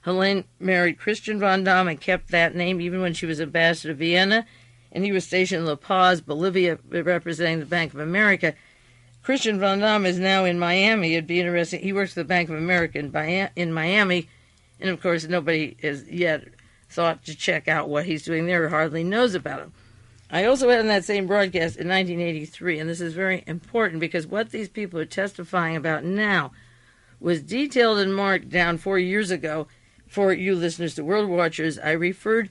Helene married Christian von Damm and kept that name even when she was ambassador to Vienna, and he was stationed in La Paz, Bolivia, representing the Bank of America. Christian von Damm is now in Miami. It'd be interesting. He works for the Bank of America in Miami, and of course nobody has yet thought to check out what he's doing there or hardly knows about him. I also had in that same broadcast in 1983, and this is very important because what these people are testifying about now was detailed and marked down 4 years ago. For you listeners to World Watchers, I referred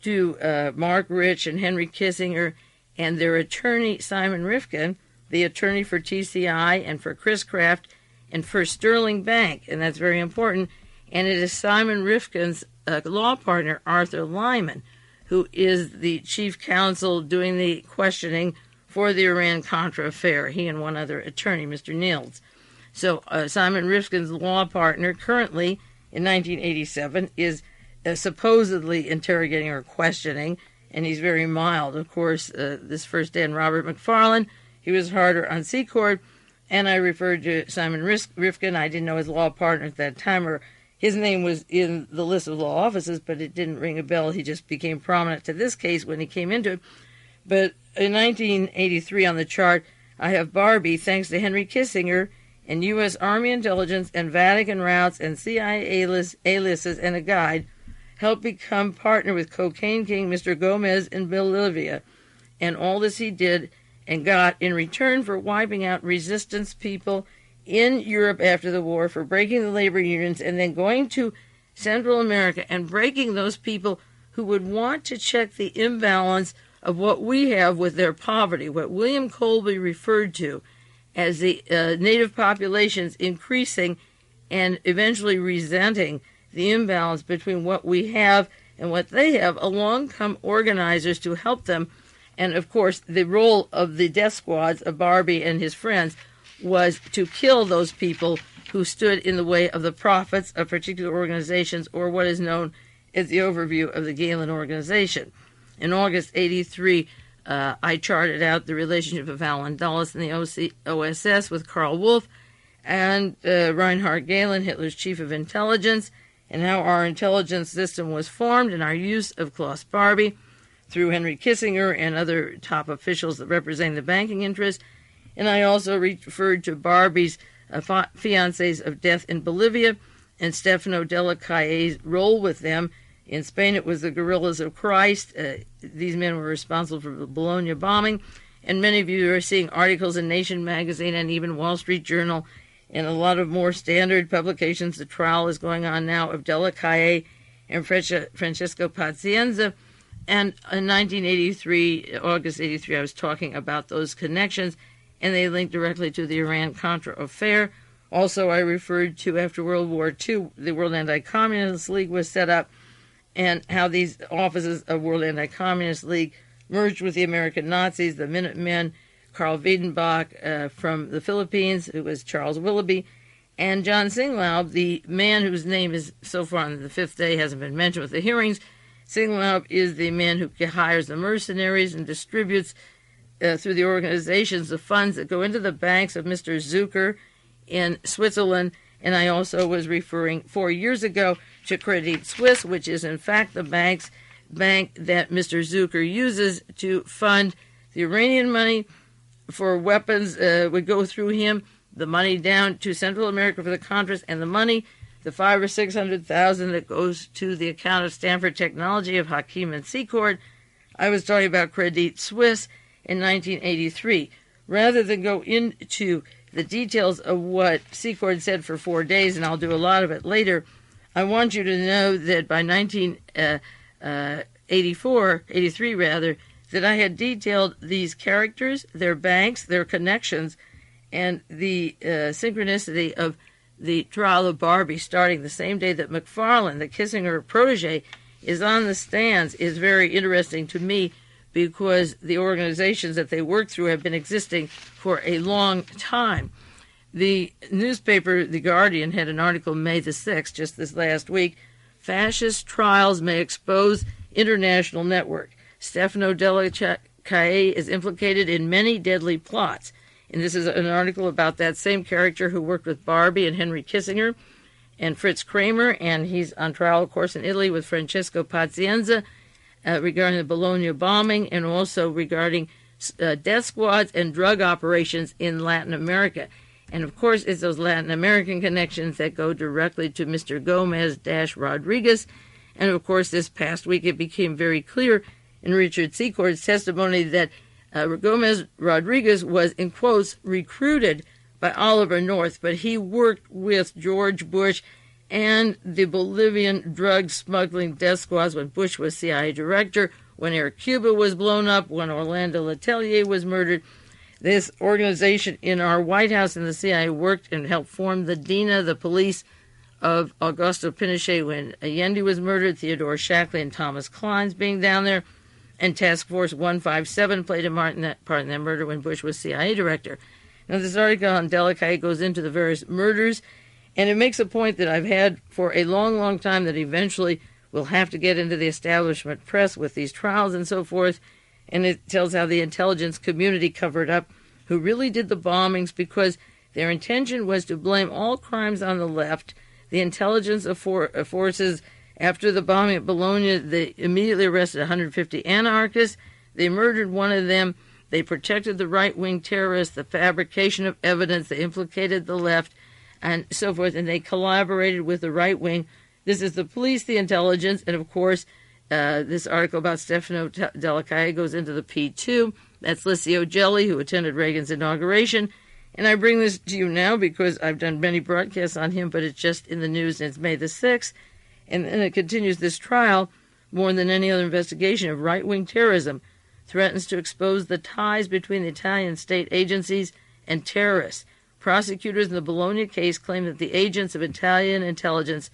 to Mark Rich and Henry Kissinger and their attorney, Simon Rifkin, the attorney for TCI and for Chris Kraft and for Sterling Bank, and that's very important. And it is Simon Rifkin's law partner, Arthur Lyman, who is the chief counsel doing the questioning for the Iran-Contra affair, he and one other attorney, Mr. Niels. So Simon Rifkin's law partner currently in 1987 is supposedly interrogating or questioning, and he's very mild. Of course, this first day in Robert McFarlane, he was harder on Secord, and I referred to Simon Rifkin. I didn't know his law partner at that time, or his name was in the list of law offices, but it didn't ring a bell. He just became prominent to this case when he came into it. But in 1983 on the chart, I have Barbie, thanks to Henry Kissinger, and U.S. Army intelligence and Vatican routes and CIA aliases and a guide, helped become partner with Cocaine King Mr. Gomez in Bolivia. And all this he did and got in return for wiping out resistance people in Europe after the war, for breaking the labor unions, and then going to Central America and breaking those people who would want to check the imbalance of what we have with their poverty, what William Colby referred to as the native populations increasing and eventually resenting the imbalance between what we have and what they have. Along come organizers to help them. And, of course, the role of the death squads of Barbie and his friends was to kill those people who stood in the way of the profits of particular organizations, or what is known as the overview of the Galen organization. In August 1983, I charted out the relationship of Allen Dulles and the OSS with Karl Wolff and Reinhard Galen, Hitler's chief of intelligence, and how our intelligence system was formed and our use of Klaus Barbie through Henry Kissinger and other top officials that represent the banking interest. And I also referred to Barbie's fiancés of death in Bolivia and Stefano Delle Chiaie's role with them. In Spain, it was the Guerrillas of Christ. These men were responsible for the Bologna bombing. And many of you are seeing articles in Nation magazine and even Wall Street Journal and a lot of more standard publications. The trial is going on now of Delle Chiaie and Francesco Pazienza. And in 1983, August 83, I was talking about those connections, and they link directly to the Iran-Contra affair. Also, I referred to, after World War II, the World Anti-Communist League was set up, and how these offices of World Anti-Communist League merged with the American Nazis, the Minutemen, Karl Wiedenbach from the Philippines, who was Charles Willoughby, and John Singlaub, the man whose name is so far on the fifth day hasn't been mentioned with the hearings. Singlaub is the man who hires the mercenaries and distributes through the organizations the funds that go into the banks of Mr. Zucker in Switzerland. And I also was referring 4 years ago to Credit Suisse, which is in fact the bank that Mr. Zucker uses to fund the Iranian money for weapons would go through him, the money down to Central America for the Contras, and the money, the $500,000 or $600,000 that goes to the account of Stanford Technology of Hakim and Secord. I was talking about Credit Suisse in 1983. Rather than go into the details of what Secord said for 4 days, and I'll do a lot of it later, I want you to know that by 1983 that I had detailed these characters, their banks, their connections, and the synchronicity of the trial of Barbie starting the same day that McFarlane, the Kissinger protege, is on the stands is very interesting to me, because the organizations that they work through have been existing for a long time. The newspaper, The Guardian, had an article May the 6th, just this last week, "Fascist Trials May Expose International Network. Stefano Delle Chiaie is implicated in many deadly plots." And this is an article about that same character who worked with Barbie and Henry Kissinger and Fritz Kramer, and he's on trial, of course, in Italy with Francesco Pazienza regarding the Bologna bombing, and also regarding death squads and drug operations in Latin America. And, of course, it's those Latin American connections that go directly to Mr. Gomez-Rodriguez. And, of course, this past week it became very clear in Richard Secord's testimony that Gomez-Rodriguez was, in quotes, recruited by Oliver North, but he worked with George Bush and the Bolivian drug smuggling death squads when Bush was CIA director, when Air Cuba was blown up, when Orlando Letelier was murdered. This organization in our White House and the CIA worked and helped form the DINA, the police of Augusto Pinochet when Allende was murdered, Theodore Shackley and Thomas Klein's being down there, and Task Force 157 played a part in that murder when Bush was CIA director. Now, this article on Delle Chiaie goes into the various murders, and it makes a point that I've had for a long, long time, that eventually we'll have to get into the establishment press with these trials and so forth. And it tells how the intelligence community covered up who really did the bombings, because their intention was to blame all crimes on the left. The intelligence forces, after the bombing at Bologna, they immediately arrested 150 anarchists. They murdered one of them. They protected the right-wing terrorists, the fabrication of evidence. They implicated the left and so forth, and they collaborated with the right wing. This is the police, the intelligence, and of course, this article about Stefano Delle Chiaie goes into the P2. That's Licio Gelli, who attended Reagan's inauguration. And I bring this to you now because I've done many broadcasts on him, but it's just in the news, and it's May the 6th. And it continues this trial, more than any other investigation of right-wing terrorism, threatens to expose the ties between the Italian state agencies and terrorists. Prosecutors in the Bologna case claim that the agents of Italian intelligence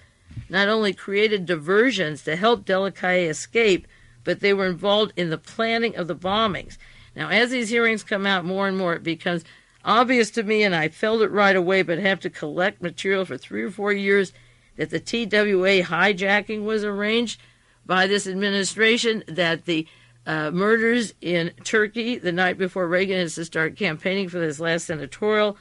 not only created diversions to help Delle Chiaie escape, but they were involved in the planning of the bombings. Now, as these hearings come out more and more, it becomes obvious to me, and I felt it right away, but have to collect material for 3 or 4 years, that the TWA hijacking was arranged by this administration, that the murders in Turkey the night before Reagan has to start campaigning for this last senatorial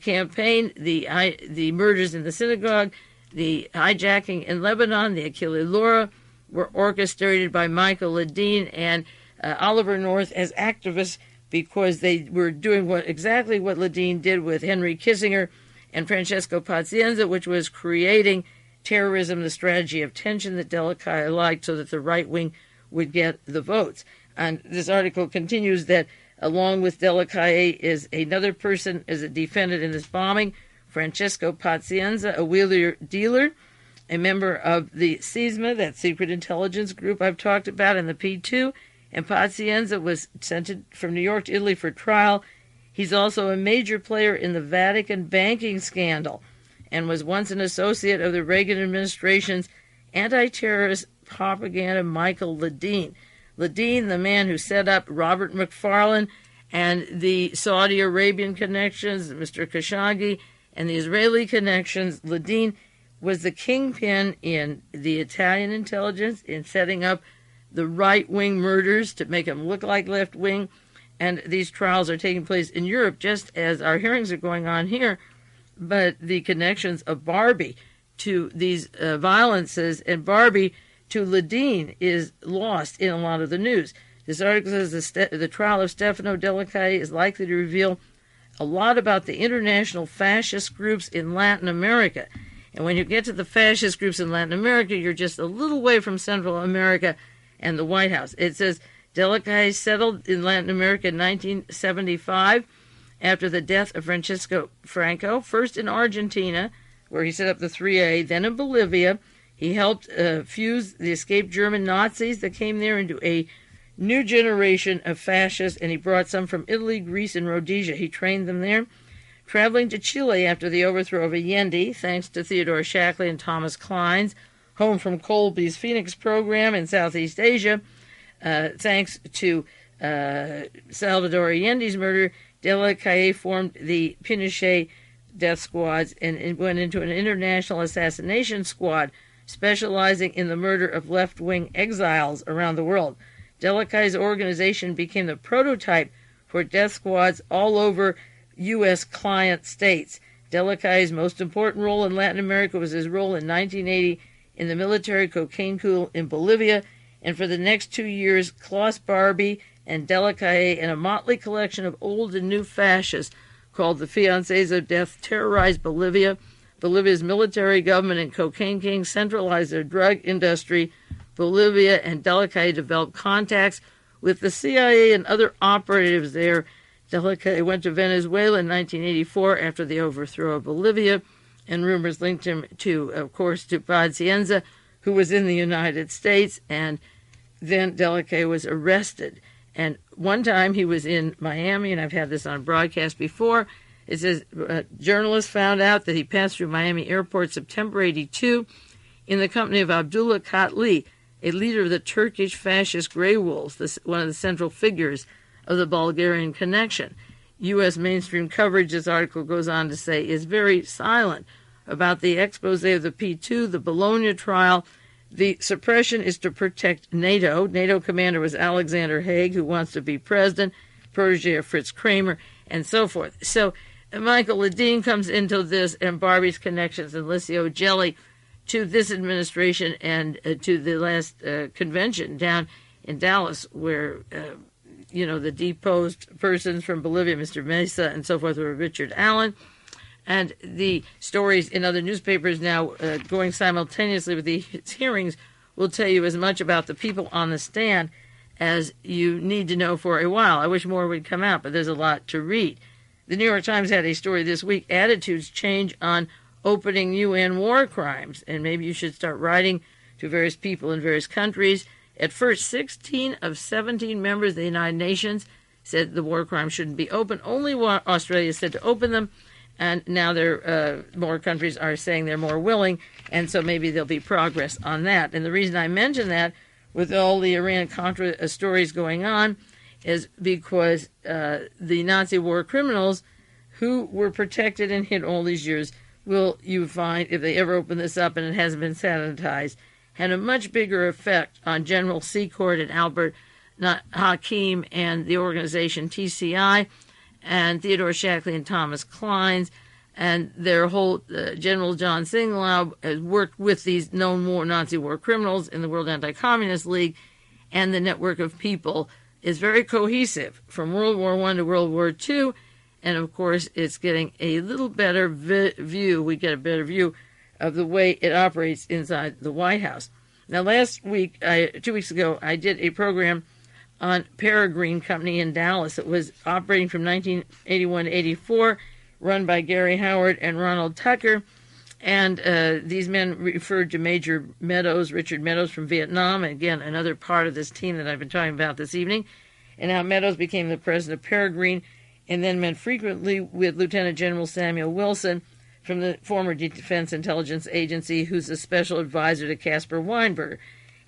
campaign, the murders in the synagogue, the hijacking in Lebanon, the Achille Laura, were orchestrated by Michael Ledeen and Oliver North as activists, because they were doing exactly what Ledeen did with Henry Kissinger and Francesco Pazienza, which was creating terrorism, the strategy of tension that Delle Chiaie liked, so that the right wing would get the votes. And this article continues that along with Delle Chiaie is another person as a defendant in this bombing, Francesco Pazienza, a wheeler dealer, a member of the SISMA, that secret intelligence group I've talked about, in the P2, and Pazienza was sent from New York to Italy for trial. He's also a major player in the Vatican banking scandal and was once an associate of the Reagan administration's anti-terrorist propaganda Michael Ledeen. Ledeen, the man who set up Robert McFarlane and the Saudi Arabian connections, Mr. Khashoggi, and the Israeli connections, Ledeen was the kingpin in the Italian intelligence in setting up the right-wing murders to make them look like left-wing. And these trials are taking place in Europe just as our hearings are going on here. But the connections of Barbie to these violences and Barbie to Ledeen is lost in a lot of the news. This article says the trial of Stefano Delle Chiaie is likely to reveal a lot about the international fascist groups in Latin America. And when you get to the fascist groups in Latin America, you're just a little way from Central America and the White House. It says Delle Chiaie settled in Latin America in 1975 after the death of Francisco Franco, first in Argentina, where he set up the 3A, then in Bolivia. He helped fuse the escaped German Nazis that came there into a new generation of fascists, and he brought some from Italy, Greece, and Rhodesia. He trained them there. traveling to Chile after the overthrow of Allende, thanks to Theodore Shackley and Thomas Klein's home from Colby's Phoenix program in Southeast Asia, thanks to Salvador Allende's murder, Delle Chiaie formed the Pinochet death squads and went into an international assassination squad specializing in the murder of left-wing exiles around the world. Delle Chiaie's organization became the prototype for death squads all over U.S. client states. Delle Chiaie's most important role in Latin America was his role in 1980 in the military cocaine coup in Bolivia, and for the next 2 years, Klaus Barbie and Delle Chiaie and a motley collection of old and new fascists called the Fiancés of Death terrorized Bolivia. Bolivia's military, government, and cocaine kings centralized their drug industry. Bolivia and Delle Chiaie developed contacts with the CIA and other operatives there. Delle Chiaie went to Venezuela in 1984 after the overthrow of Bolivia, and rumors linked him to, of course, to Pacienza, who was in the United States, and then Delle Chiaie was arrested. And one time he was in Miami, and I've had this on broadcast before. It says journalists found out that he passed through Miami airport September 82 in the company of Abdullah Katli, a leader of the Turkish fascist Grey Wolves, one of the central figures of the Bulgarian connection. U.S. mainstream coverage, this article goes on to say, is very silent about the expose of the P2, the Bologna trial. The suppression is to protect NATO. NATO commander was Alexander Haig, who wants to be president, protege of Fritz Kramer, and so forth. So Michael Ledeen comes into this, and Barbie's connections and Licio Gelli to this administration and to the last convention down in Dallas, where, the deposed persons from Bolivia, Mr. Mesa, and so forth, were Richard Allen. And the stories in other newspapers now going simultaneously with these hearings will tell you as much about the people on the stand as you need to know for a while. I wish more would come out, but there's a lot to read. The New York Times had a story this week, Attitudes Change on Opening UN War Crimes, and maybe you should start writing to various people in various countries. At first, 16 of 17 members of the United Nations said the war crimes shouldn't be open. Only Australia said to open them. And now more countries are saying they're more willing, and so maybe there'll be progress on that. And the reason I mention that, with all the Iran-Contra stories going on, is because the Nazi war criminals who were protected and hid all these years will, you find, if they ever open this up and it hasn't been sanitized, had a much bigger effect on General Secord and Albert Hakim and the organization TCI, and Theodore Shackley and Thomas Klein's, and their whole General John Singlaub has worked with these known Nazi war criminals in the World Anti-Communist League, and the network of people is very cohesive from World War I to World War II, and of course it's getting a little better view. We get a better view of the way it operates inside the White House. Now, 2 weeks ago, I did a program on Peregrine Company in Dallas. It was operating from 1981 to 84, run by Gary Howard and Ronald Tucker. And these men referred to Major Meadows, Richard Meadows from Vietnam, and again, another part of this team that I've been talking about this evening, and how Meadows became the president of Peregrine, and then met frequently with Lieutenant General Samuel Wilson from the former Defense Intelligence Agency, who's a special advisor to Caspar Weinberger.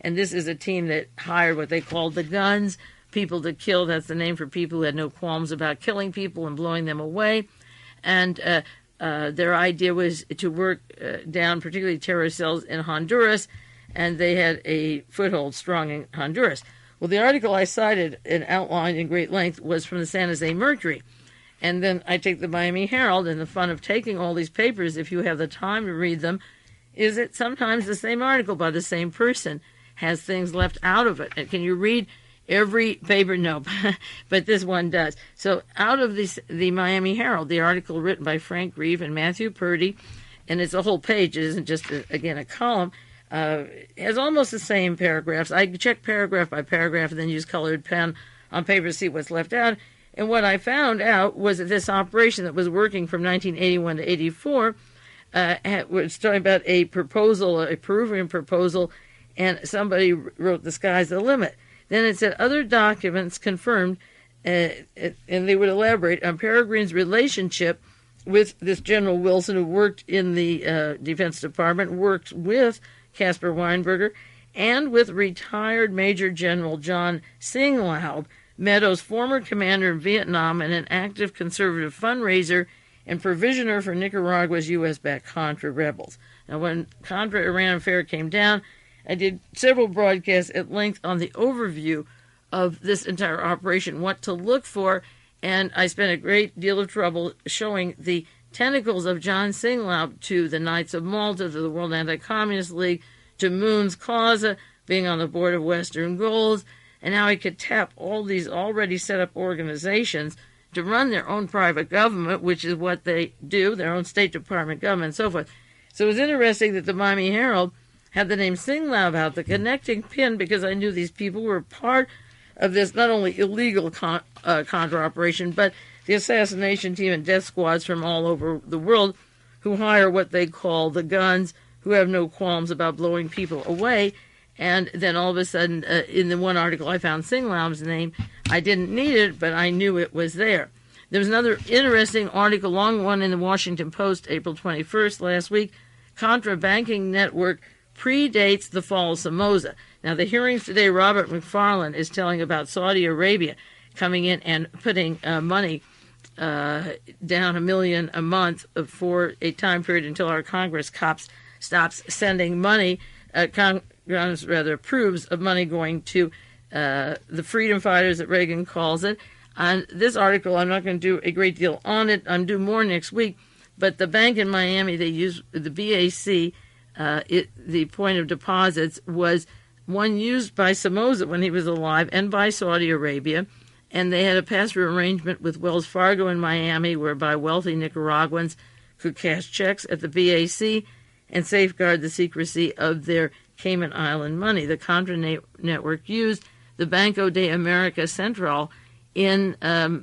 And this is a team that hired what they called the guns, people to kill. That's the name for people who had no qualms about killing people and blowing them away. And their idea was to work down particularly terror cells in Honduras, and they had a foothold strong in Honduras. Well, the article I cited and outlined in great length was from the San Jose Mercury. And then I take the Miami Herald, and the fun of taking all these papers, if you have the time to read them, is that sometimes the same article by the same person has things left out of it. And can you read every paper? No, but this one does. So out of the Miami Herald, the article written by Frank Grieve and Matthew Purdy, and it's a whole page, it isn't just, a column, has almost the same paragraphs. I check paragraph by paragraph and then use colored pen on paper to see what's left out. And what I found out was that this operation that was working from 1981 to 84 was talking about a proposal, a Peruvian proposal, and somebody wrote the sky's the limit. Then it said other documents confirmed, and they would elaborate on Peregrine's relationship with this General Wilson, who worked in the Defense Department, worked with Caspar Weinberger, and with retired Major General John Singlaub, Meadows' former commander in Vietnam and an active conservative fundraiser and provisioner for Nicaragua's U.S.-backed Contra rebels. Now, when Contra-Iran affair came down, I did several broadcasts at length on the overview of this entire operation, what to look for, and I spent a great deal of trouble showing the tentacles of John Singlaub to the Knights of Malta, to the World Anti-Communist League, to Moon's Causa, being on the board of Western Goals, and how he could tap all these already set up organizations to run their own private government, which is what they do, their own State Department government, and so forth. So it was interesting that the Miami Herald had the name Singlaub out, the connecting pin, because I knew these people were part of this not only illegal Contra operation, but the assassination team and death squads from all over the world who hire what they call the guns, who have no qualms about blowing people away. And then all of a sudden, in the one article I found Singlaub's name. I didn't need it, but I knew it was there. There was another interesting article, long one, in the Washington Post, April 21st, last week. Contra banking network predates the fall of Somoza. Now, the hearings today, Robert McFarlane is telling about Saudi Arabia coming in and putting money down $1 million a month for a time period until our Congress stops sending money. Congress approves of money going to the freedom fighters that Reagan calls it. On this article, I'm not going to do a great deal on it. I'm due more next week. But the bank in Miami, they use the BAC. The point of deposits was one used by Somoza when he was alive and by Saudi Arabia. And they had a pass-through arrangement with Wells Fargo in Miami, whereby wealthy Nicaraguans could cash checks at the BAC and safeguard the secrecy of their Cayman Island money. The Contra network used the Banco de America Central in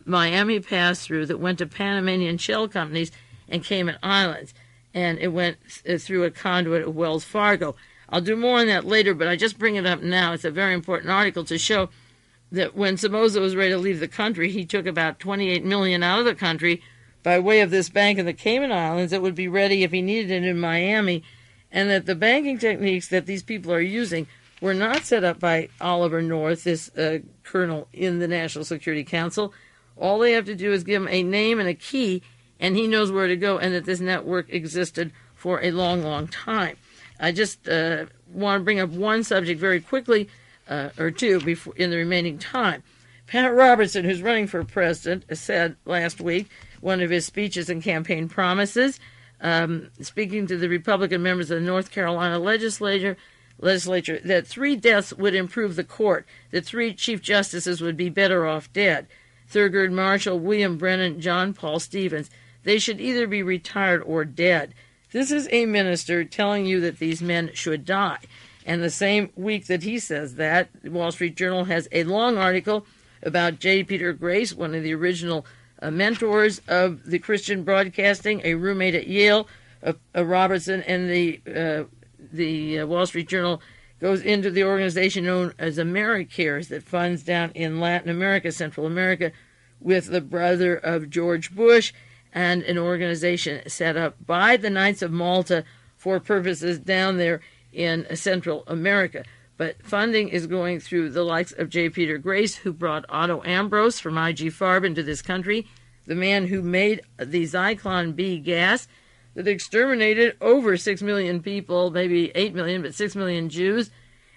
Miami pass-through that went to Panamanian shell companies and Cayman Islands, and it went through a conduit of Wells Fargo. I'll do more on that later, but I just bring it up now. It's a very important article to show that when Somoza was ready to leave the country, he took about $28 million out of the country by way of this bank in the Cayman Islands that would be ready if he needed it in Miami, and that the banking techniques that these people are using were not set up by Oliver North, this colonel in the National Security Council. All they have to do is give him a name and a key, and he knows where to go, and that this network existed for a long, long time. I just want to bring up one subject very quickly, or two, before in the remaining time. Pat Robertson, who's running for president, said last week, one of his speeches and campaign promises, speaking to the Republican members of the North Carolina legislature, that 3 deaths would improve the court, that 3 chief justices would be better off dead. Thurgood Marshall, William Brennan, John Paul Stevens. They should either be retired or dead. This is a minister telling you that these men should die. And the same week that he says that, the Wall Street Journal has a long article about J. Peter Grace, one of the original mentors of the Christian broadcasting, a roommate at Yale, Robertson, and the Wall Street Journal goes into the organization known as AmeriCares that funds down in Latin America, Central America, with the brother of George Bush, and an organization set up by the Knights of Malta for purposes down there in Central America. But funding is going through the likes of J. Peter Grace, who brought Otto Ambrose from IG Farben into this country, the man who made the Zyklon B gas that exterminated over 6 million people, maybe 8 million, but 6 million Jews.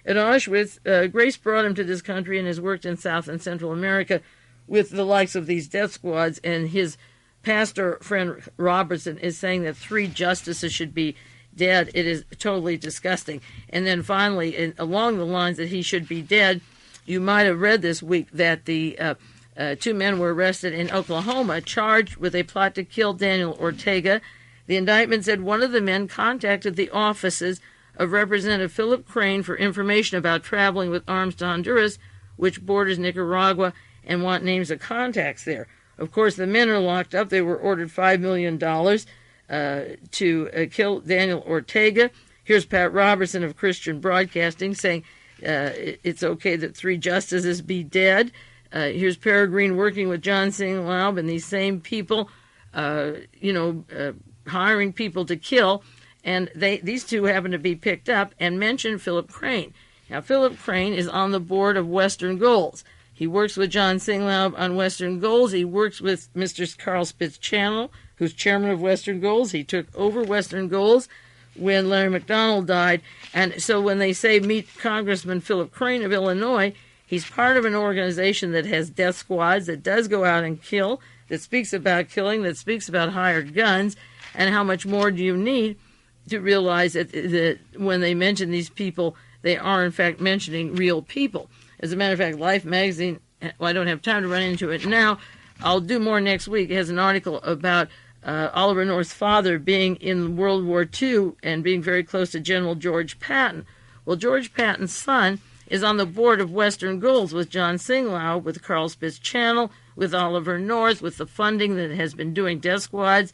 At Auschwitz, Grace brought him to this country and has worked in South and Central America with the likes of these death squads, and his pastor friend Robertson is saying that 3 justices should be dead. It is totally disgusting. And then finally, along the lines that he should be dead, you might have read this week that the 2 men were arrested in Oklahoma, charged with a plot to kill Daniel Ortega. The indictment said one of the men contacted the offices of Representative Philip Crane for information about traveling with arms to Honduras, which borders Nicaragua, and want names of contacts there. Of course, the men are locked up. They were ordered $5 million to kill Daniel Ortega. Here's Pat Robertson of Christian Broadcasting saying it's okay that 3 justices be dead. Here's Peregrine working with John Singlaub and these same people hiring people to kill. And these two happen to be picked up and mention Philip Crane. Now, Philip Crane is on the board of Western Goals. He works with John Singlaub on Western Goals. He works with Mr. Carl Spitz-Channel, who's chairman of Western Goals. He took over Western Goals when Larry McDonald died. And so when they say meet Congressman Philip Crane of Illinois, he's part of an organization that has death squads, that does go out and kill, that speaks about killing, that speaks about hired guns, and how much more do you need to realize that when they mention these people, they are in fact mentioning real people. As a matter of fact, Life magazine, well, I don't have time to run into it now, I'll do more next week, it has an article about Oliver North's father being in World War II and being very close to General George Patton. Well, George Patton's son is on the board of Western Goals with John Singlaub, with Carl Spitz-Channel, with Oliver North, with the funding that has been doing death squads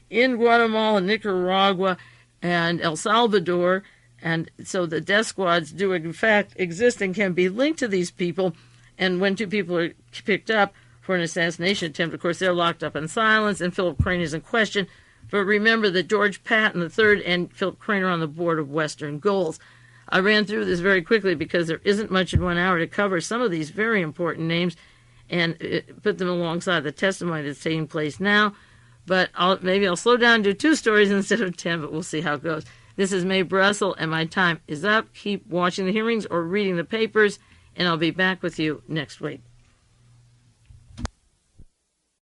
in Guatemala, Nicaragua, and El Salvador. And so the death squads do in fact exist and can be linked to these people. And when two people are picked up for an assassination attempt, of course, they're locked up in silence, and Philip Crane is in question. But remember that George Patton III and Philip Crane are on the board of Western Goals. I ran through this very quickly because there isn't much in 1 hour to cover some of these very important names and put them alongside the testimony that's taking place now. But maybe I'll slow down and do 2 stories instead of 10, but we'll see how it goes. This is Mae Brussell, and my time is up. Keep watching the hearings or reading the papers, and I'll be back with you next week.